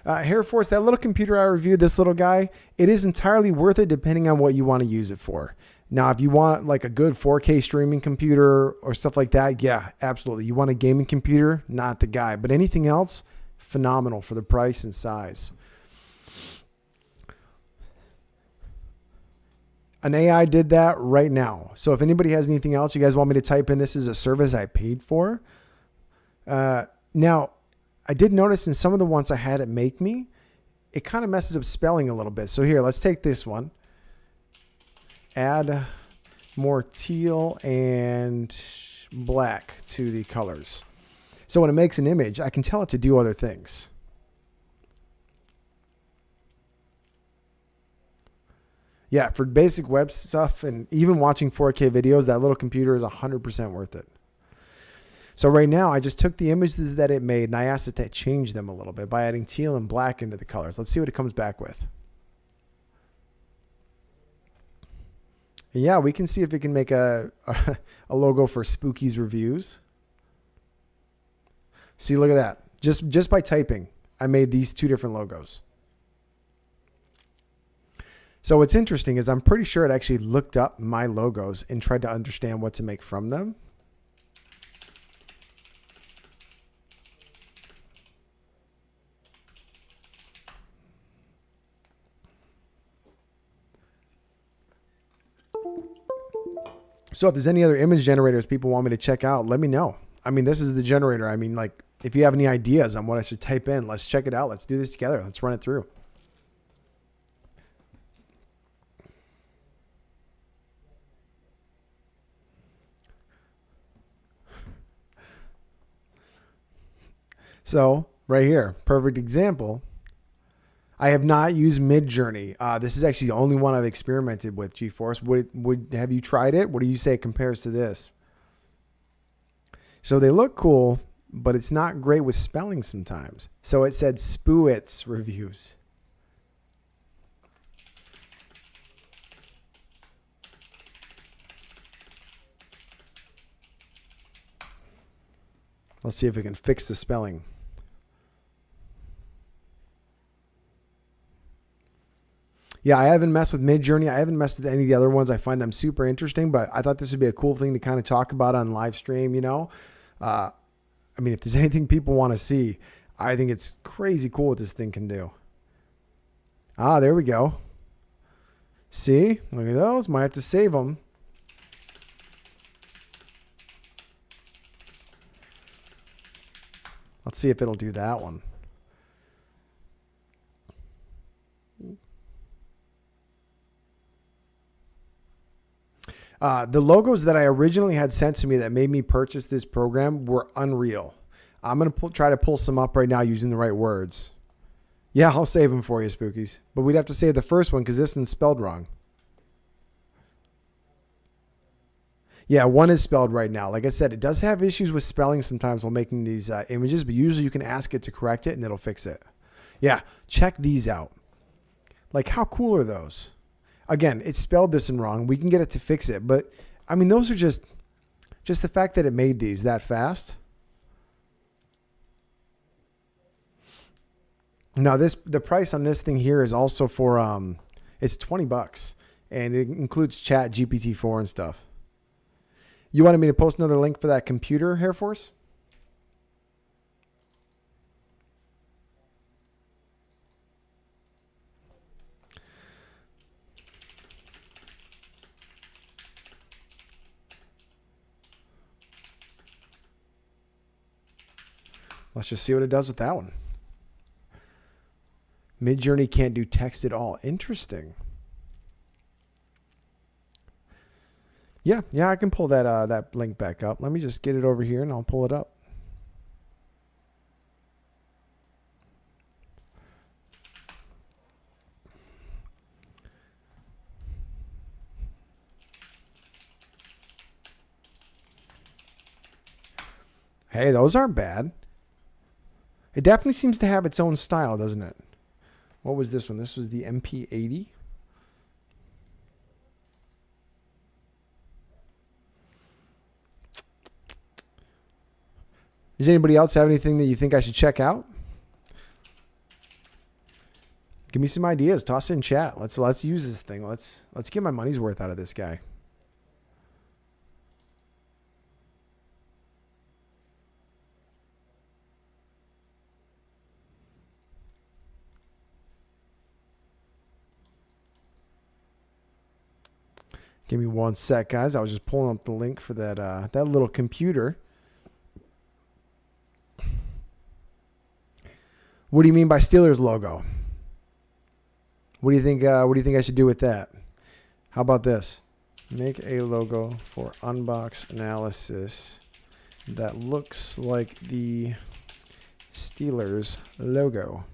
Air Force, that little computer I reviewed, this little guy, it is entirely worth it depending on what you want to use it for. Now, if you want like a good 4K streaming computer or stuff like that, yeah, absolutely. You want a gaming computer, not the guy. But anything else, phenomenal for the price and size. An AI did that right now. So if anybody has anything else you guys want me to type in, this is a service I paid for. Now, I did notice in some of the ones I had it make me, it kind of messes up spelling a little bit. So here, let's take this one. Add more teal and black to the colors. So when it makes an image, I can tell it to do other things. Yeah, for basic web stuff and even watching 4K videos, that little computer is 100% worth it. So right now, I just took the images that it made and I asked it to change them a little bit by adding teal and black into the colors. Let's see what it comes back with. Yeah, we can see if it can make a logo for Spooky's Reviews. See, look at that. Just by typing, I made these two different logos. So what's interesting is I'm pretty sure it actually looked up my logos and tried to understand what to make from them. So if there's any other image generators people want me to check out, let me know. I mean, this is the generator. I mean, like, if you have any ideas on what I should type in, let's check it out. Let's do this together. Let's run it through. So right here, perfect example. I have not used Midjourney. This is actually the only one I've experimented with, GeForce. Have you tried it? What do you say it compares to this? So they look cool, but it's not great with spelling sometimes. So it said Spooit's Reviews. Let's see if we can fix the spelling. Yeah, I haven't messed with Midjourney. I haven't messed with any of the other ones. I find them super interesting, but I thought this would be a cool thing to kind of talk about on live stream, you know? I mean, if there's anything people want to see, I think it's crazy cool what this thing can do. Ah, there we go. See? Look at those. Might have to save them. Let's see if it'll do that one. The logos that I originally had sent to me that made me purchase this program were unreal. I'm going to try to pull some up right now using the right words. Yeah, I'll save them for you, Spookies. But we'd have to save the first one because this one's spelled wrong. Yeah, one is spelled right now. Like I said, it does have issues with spelling sometimes while making these images, but usually you can ask it to correct it and it'll fix it. Yeah, check these out. Like, how cool are those? Again, it spelled this one wrong. We can get it to fix it. But, I mean, those are just the fact that it made these that fast. Now, the price on this thing here is also for, it's $20. And it includes Chat GPT-4 and stuff. You wanted me to post another link for that computer, Air Force? Let's just see what it does with that one. Midjourney can't do text at all. Interesting. Yeah, I can pull that link back up. Let me just get it over here and I'll pull it up. Hey, those aren't bad. It definitely seems to have its own style, doesn't it? What was this one? This was the MP80. Does anybody else have anything that you think I should check out? Give me some ideas. Toss it in chat. Let's use this thing. Let's get my money's worth out of this guy. Give me one sec, guys. I was just pulling up the link for that little computer. What do you mean by Steelers logo? What do you think? What do you think I should do with that? How about this? Make a logo for unbox analysis that looks like the Steelers logo.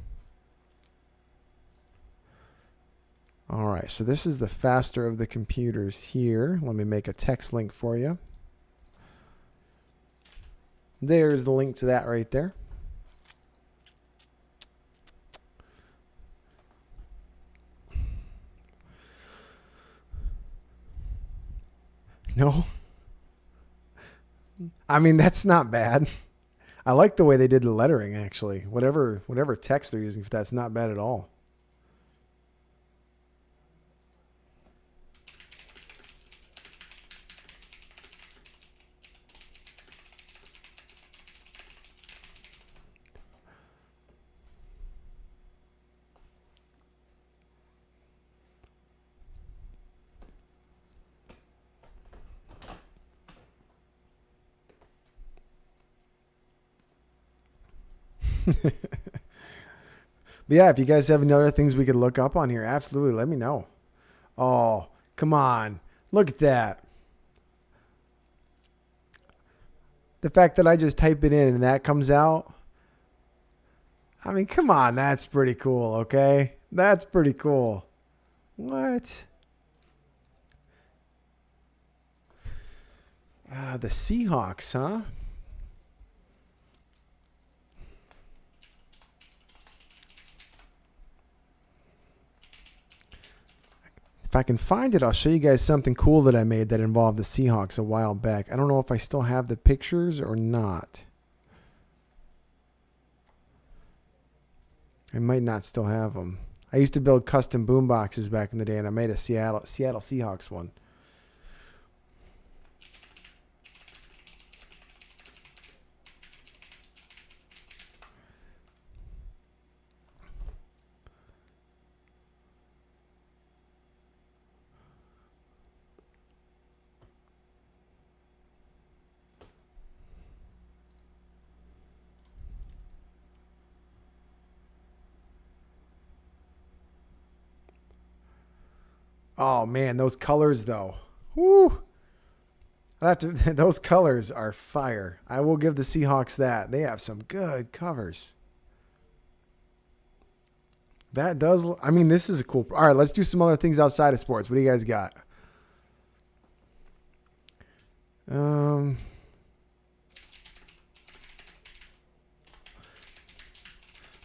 All right, so this is the faster of the computers here. Let me make a text link for you. There's the link to that right there. No. I mean, that's not bad. I like the way they did the lettering, actually. Whatever text they're using for that's not bad at all. But yeah, if you guys have any other things we could look up on here, absolutely let me know. Oh, come on. Look at that. The fact that I just type it in and that comes out. I mean, come on. That's pretty cool, okay? That's pretty cool. What? The Seahawks, huh? If I can find it, I'll show you guys something cool that I made that involved the Seahawks a while back. I don't know if I still have the pictures or not. I might not still have them. I used to build custom boom boxes back in the day, and I made a Seattle Seahawks one. Oh man, those colors though. Woo! Those colors are fire. I will give the Seahawks that. They have some good covers. That does. I mean, this is a cool. All right, let's do some other things outside of sports. What do you guys got? All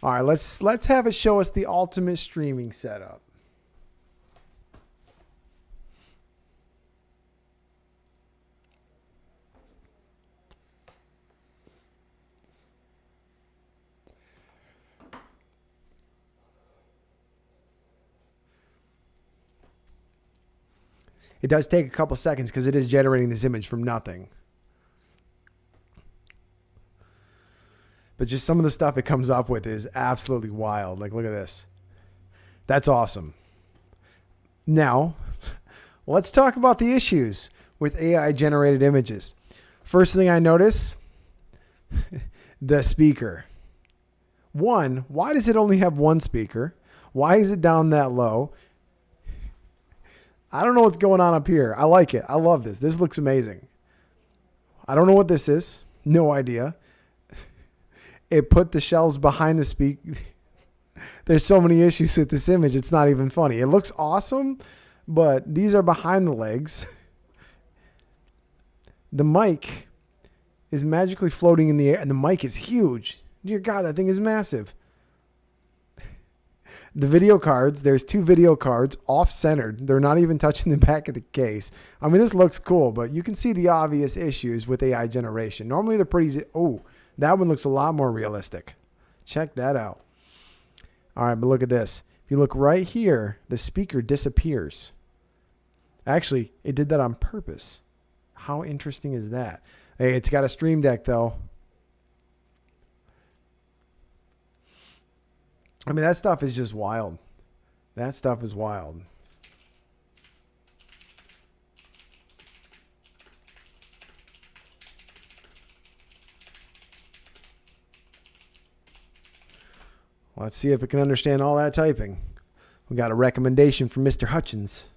right, let's have it show us the ultimate streaming setup. It does take a couple seconds because it is generating this image from nothing. But just some of the stuff it comes up with is absolutely wild. Like, look at this. That's awesome. Now, let's talk about the issues with AI-generated images. First thing I notice, the speaker. One, why does it only have one speaker? Why is it down that low? I don't know what's going on up here. I like it. I love this. This looks amazing. I don't know what this is. No idea. It put the shelves behind the speaker. There's so many issues with this image. It's not even funny. It looks awesome, but these are behind the legs. The mic is magically floating in the air, and the mic is huge. Dear God, that thing is massive. The video cards, there's two video cards off-centered. They're not even touching the back of the case. I mean, this looks cool, but you can see the obvious issues with AI generation. Normally, they're pretty... Oh, that one looks a lot more realistic. Check that out. All right, but look at this. If you look right here, the speaker disappears. Actually, it did that on purpose. How interesting is that? Hey, it's got a Stream Deck, though. I mean, that stuff is just wild. That stuff is wild. Let's see if it can understand all that typing. We got a recommendation from Mr. Hutchins.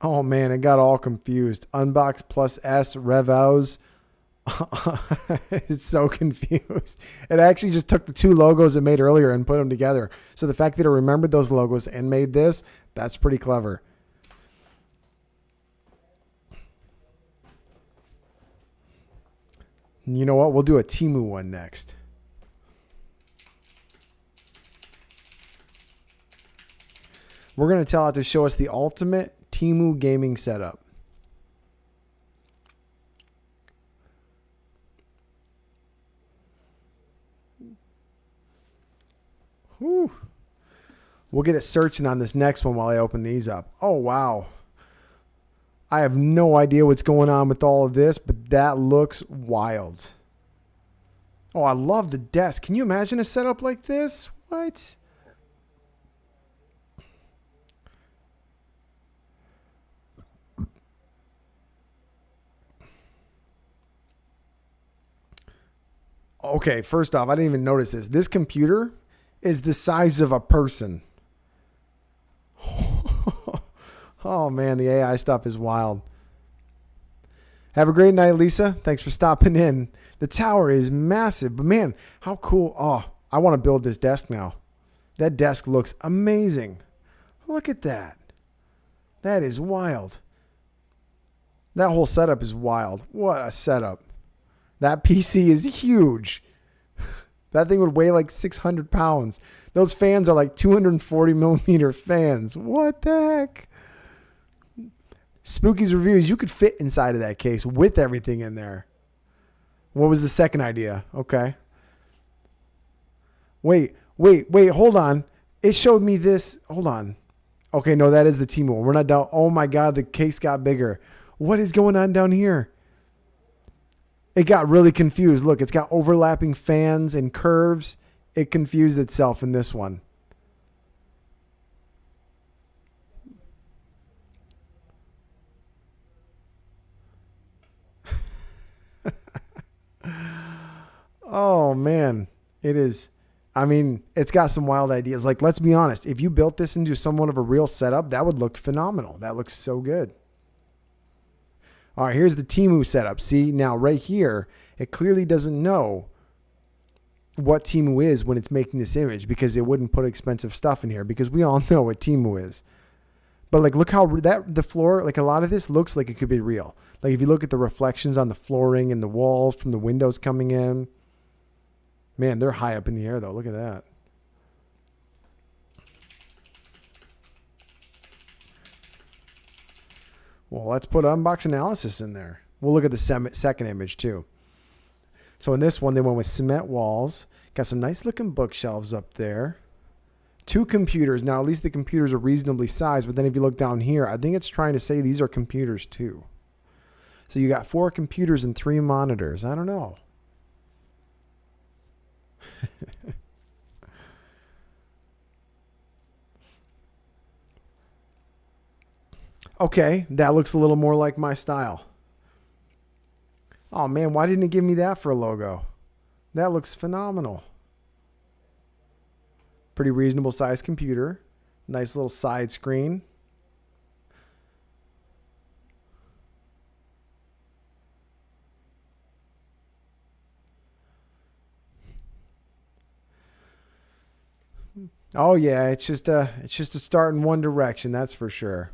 Oh man, it got all confused. Unbox plus S Revos. It's so confused. It actually just took the two logos it made earlier and put them together. So the fact that it remembered those logos and made this, that's pretty clever. You know what? We'll do a Temu one next. We're going to tell it to show us the ultimate Temu gaming setup. Whew. We'll get it searching on this next one while I open these up. Oh, wow. I have no idea what's going on with all of this, but that looks wild. Oh, I love the desk. Can you imagine a setup like this? What? Okay, first off, I didn't even notice this. This computer is the size of a person. Oh, man, the AI stuff is wild. Have a great night, Lisa. Thanks for stopping in. The tower is massive, but man, how cool. Oh, I want to build this desk now. That desk looks amazing. Look at that. That is wild. That whole setup is wild. What a setup. That PC is huge. That thing would weigh like 600 pounds. Those fans are like 240 millimeter fans. What the heck? Spooky's reviews, you could fit inside of that case with everything in there. What was the second idea? Okay. Wait, hold on. It showed me this. Hold on. Okay, no, that is the Temu. We're not down. Oh my God, the case got bigger. What is going on down here? It got really confused. Look, it's got overlapping fans and curves. It confused itself in this one. Oh, man. It is. I mean, it's got some wild ideas. Like, let's be honest. If you built this into somewhat of a real setup, that would look phenomenal. That looks so good. All right, here's the Temu setup. See, now right here, it clearly doesn't know what Temu is when it's making this image because it wouldn't put expensive stuff in here because we all know what Temu is. But like, look how the floor, like a lot of this looks like it could be real. Like if you look at the reflections on the flooring and the walls from the windows coming in, man, they're high up in the air though. Look at that. Well, let's put unbox analysis in there. We'll look at the second image too. So in this one, they went with cement walls. Got some nice looking bookshelves up there. 2 computers. Now, at least the computers are reasonably sized. But then if you look down here, I think it's trying to say these are computers too. So you got 4 computers and 3 monitors. I don't know. Okay, that looks a little more like my style. Oh man, why didn't it give me that for a logo? That looks phenomenal. Pretty reasonable sized computer. Nice little side screen. Oh yeah, it's just a start in one direction, that's for sure.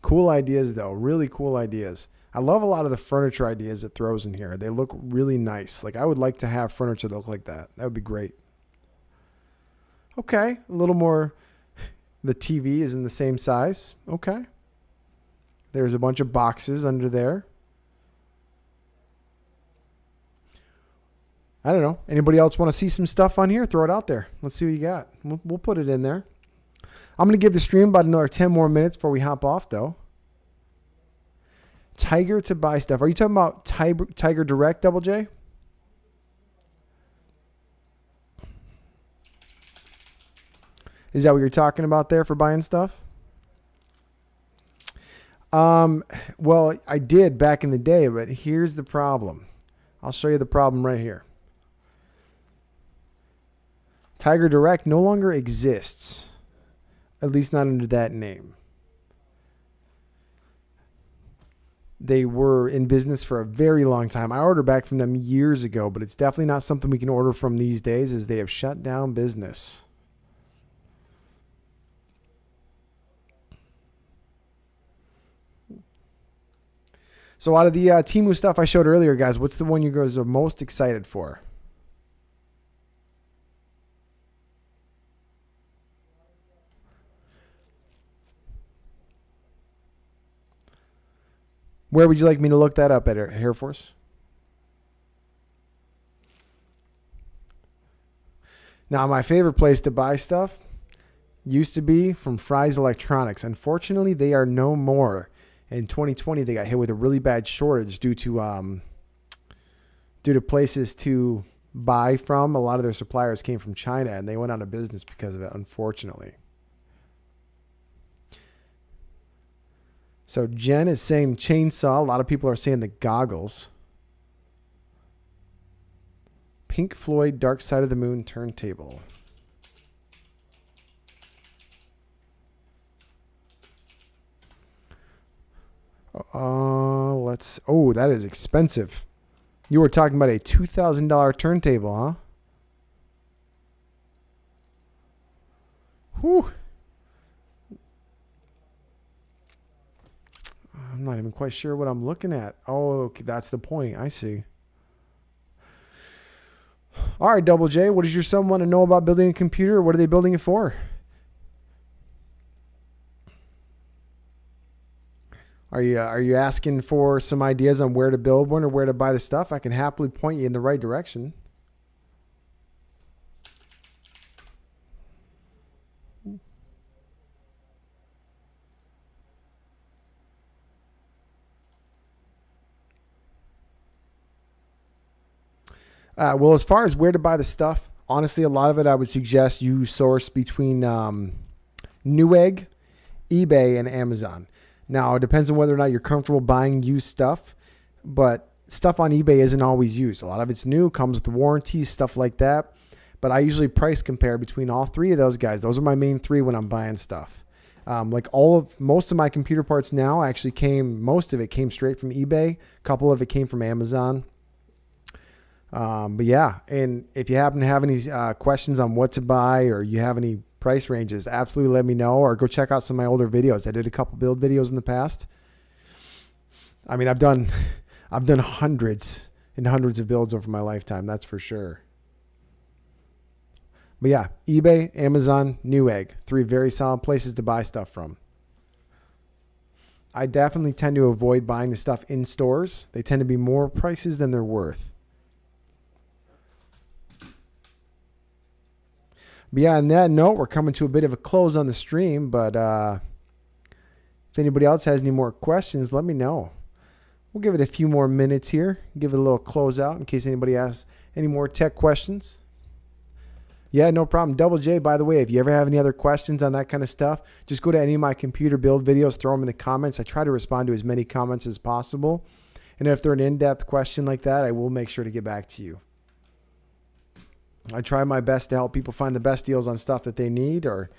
Cool ideas though, really cool ideas. I love a lot of the furniture ideas it throws in here. They look really nice. Like I would like to have furniture that look like that. That would be great. Okay, a little more. The TV is in the same size. Okay. There's a bunch of boxes under there. I don't know. Anybody else want to see some stuff on here? Throw it out there. Let's see what you got. We'll put it in there. I'm going to give the stream about another 10 more minutes before we hop off, though. Tiger to buy stuff. Are you talking about Tiger Direct, Double J? Is that what you're talking about there for buying stuff? Well, I did back in the day, but here's the problem. I'll show you the problem right here. Tiger Direct no longer exists, at least not under that name. They were in business for a very long time. I ordered back from them years ago, but it's definitely not something we can order from these days as they have shut down business. So out of the Temu stuff I showed earlier, guys, what's the one you guys are most excited for? Where would you like me to look that up at, Air Force? Now, my favorite place to buy stuff used to be from Fry's Electronics. Unfortunately, they are no more. In 2020, they got hit with a really bad shortage due to places to buy from. A lot of their suppliers came from China, and they went out of business because of it, unfortunately. So Jen is saying chainsaw. A lot of people are saying the goggles. Pink Floyd Dark Side of the Moon turntable. Oh, that is expensive. You were talking about a $2,000 turntable, huh? Whew. I'm not even quite sure what I'm looking at. Oh, okay, that's the point. I see. All right, Double J, what does your son want to know about building a computer? What are they building it for? Are you asking for some ideas on where to build one or where to buy the stuff? I can happily point you in the right direction. Well, as far as where to buy the stuff, honestly, a lot of it I would suggest you source between Newegg, eBay, and Amazon. Now, it depends on whether or not you're comfortable buying used stuff, but stuff on eBay isn't always used. A lot of it's new, comes with warranties, stuff like that. But I usually price compare between all three of those guys. Those are my main three when I'm buying stuff. Most of my computer parts now most of it came straight from eBay. A couple of it came from Amazon. But yeah, and if you happen to have any questions on what to buy or you have any price ranges, absolutely let me know, or go check out some of my older videos. I did a couple build videos in the past. I mean, I've done hundreds and hundreds of builds over my lifetime. That's for sure. But yeah, eBay, Amazon, Newegg, three very solid places to buy stuff from. I definitely tend to avoid buying the stuff in stores. They tend to be more prices than they're worth. But yeah, on that note, we're coming to a bit of a close on the stream. But if anybody else has any more questions, let me know. We'll give it a few more minutes here. Give it a little close out in case anybody has any more tech questions. Yeah, no problem. Double J, by the way, if you ever have any other questions on that kind of stuff, just go to any of my computer build videos, throw them in the comments. I try to respond to as many comments as possible. And if they're an in-depth question like that, I will make sure to get back to you. I try my best to help people find the best deals on stuff that they need, or,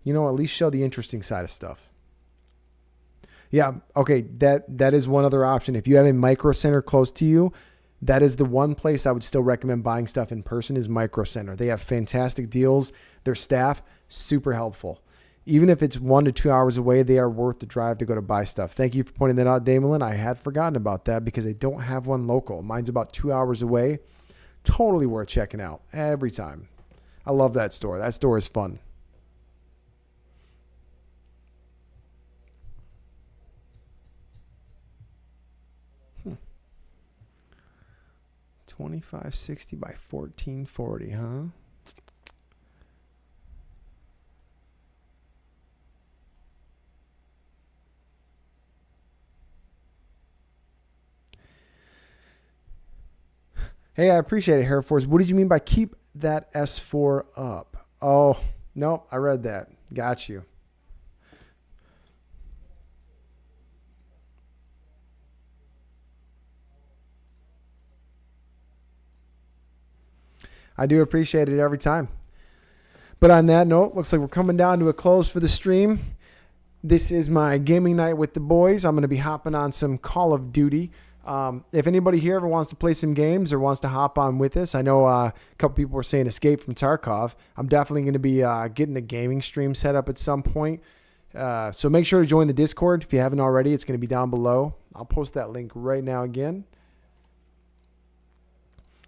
at least show the interesting side of stuff. Yeah, okay, that is one other option. If you have a Micro Center close to you, that is the one place I would still recommend buying stuff in person is Micro Center. They have fantastic deals. Their staff, super helpful. Even if it's 1 to 2 hours away, they are worth the drive to go to buy stuff. Thank you for pointing that out, Damelin. I had forgotten about that because I don't have one local. Mine's about 2 hours away. Totally worth checking out every time. I love that store. That store is fun. Hmm. 2560 by 1440, huh? Hey, I appreciate it, Air Force. What did you mean by keep that S4 up? Oh, no, I read that. Got you. I do appreciate it every time. But on that note, looks like we're coming down to a close for the stream. This is my gaming night with the boys. I'm going to be hopping on some Call of Duty. If anybody here ever wants to play some games or wants to hop on with us, I know a couple people were saying Escape from Tarkov. I'm definitely going to be getting a gaming stream set up at some point. So make sure to join the Discord if you haven't already. It's going to be down below. I'll post that link right now again.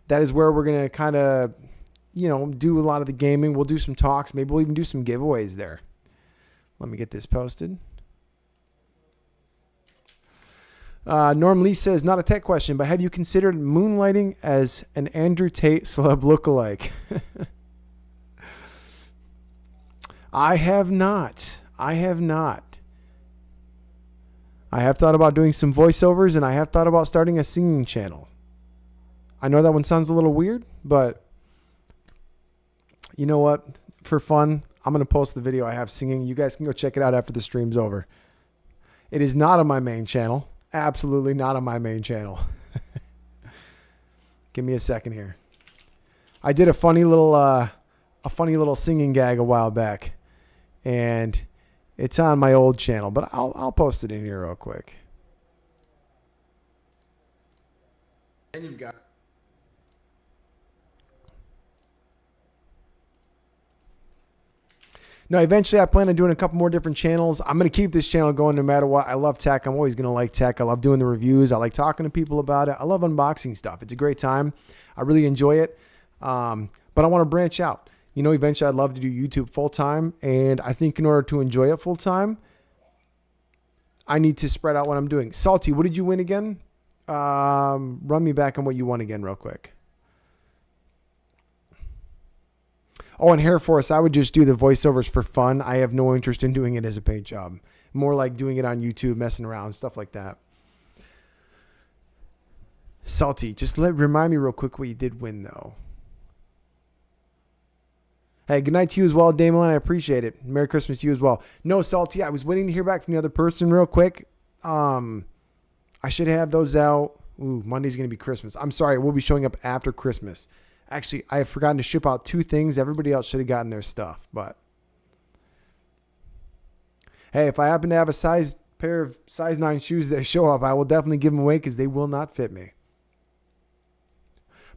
That is where we're going to kind of, do a lot of the gaming. We'll do some talks. Maybe we'll even do some giveaways there. Let me get this posted. Norm Lee says, not a tech question, but have you considered moonlighting as an Andrew Tate celeb lookalike? I have not. I have thought about doing some voiceovers, and I have thought about starting a singing channel. I know that one sounds a little weird, but you know what? For fun, I'm going to post the video I have singing. You guys can go check it out after the stream's over. It is not on my main channel. Absolutely not on my main channel. Give me a second here. I did a funny little singing gag a while back, and it's on my old channel, but I'll post it in here real quick. And you've got. No, eventually I plan on doing a couple more different channels. I'm going to keep this channel going no matter what. I love tech. I'm always going to like tech. I love doing the reviews. I like talking to people about it. I love unboxing stuff. It's a great time. I really enjoy it. But I want to branch out. Eventually I'd love to do YouTube full time. And I think in order to enjoy it full time, I need to spread out what I'm doing. Salty, what did you win again? Run me back on what you won again real quick. Oh, and Hair Force, I would just do the voiceovers for fun. I have no interest in doing it as a paid job. More like doing it on YouTube, messing around, stuff like that. Salty, just remind me real quick what you did win, though. Hey, good night to you as well, Damon. I appreciate it. Merry Christmas to you as well. No, Salty, I was waiting to hear back from the other person real quick. I should have those out. Ooh, Monday's going to be Christmas. I'm sorry, we'll be showing up after Christmas. Actually, I have forgotten to ship out 2 things. Everybody else should have gotten their stuff. But hey, if I happen to have a pair of size 9 shoes that show up, I will definitely give them away because they will not fit me.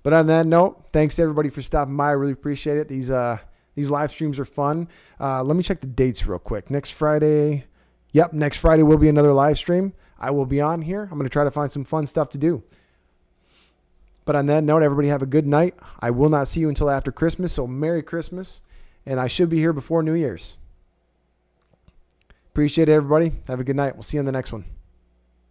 But on that note, thanks to everybody for stopping by. I really appreciate it. These live streams are fun. Let me check the dates real quick. Next Friday. Yep, next Friday will be another live stream. I will be on here. I'm going to try to find some fun stuff to do. But on that note, everybody have a good night. I will not see you until after Christmas, so Merry Christmas. And I should be here before New Year's. Appreciate it, everybody. Have a good night. We'll see you on the next one.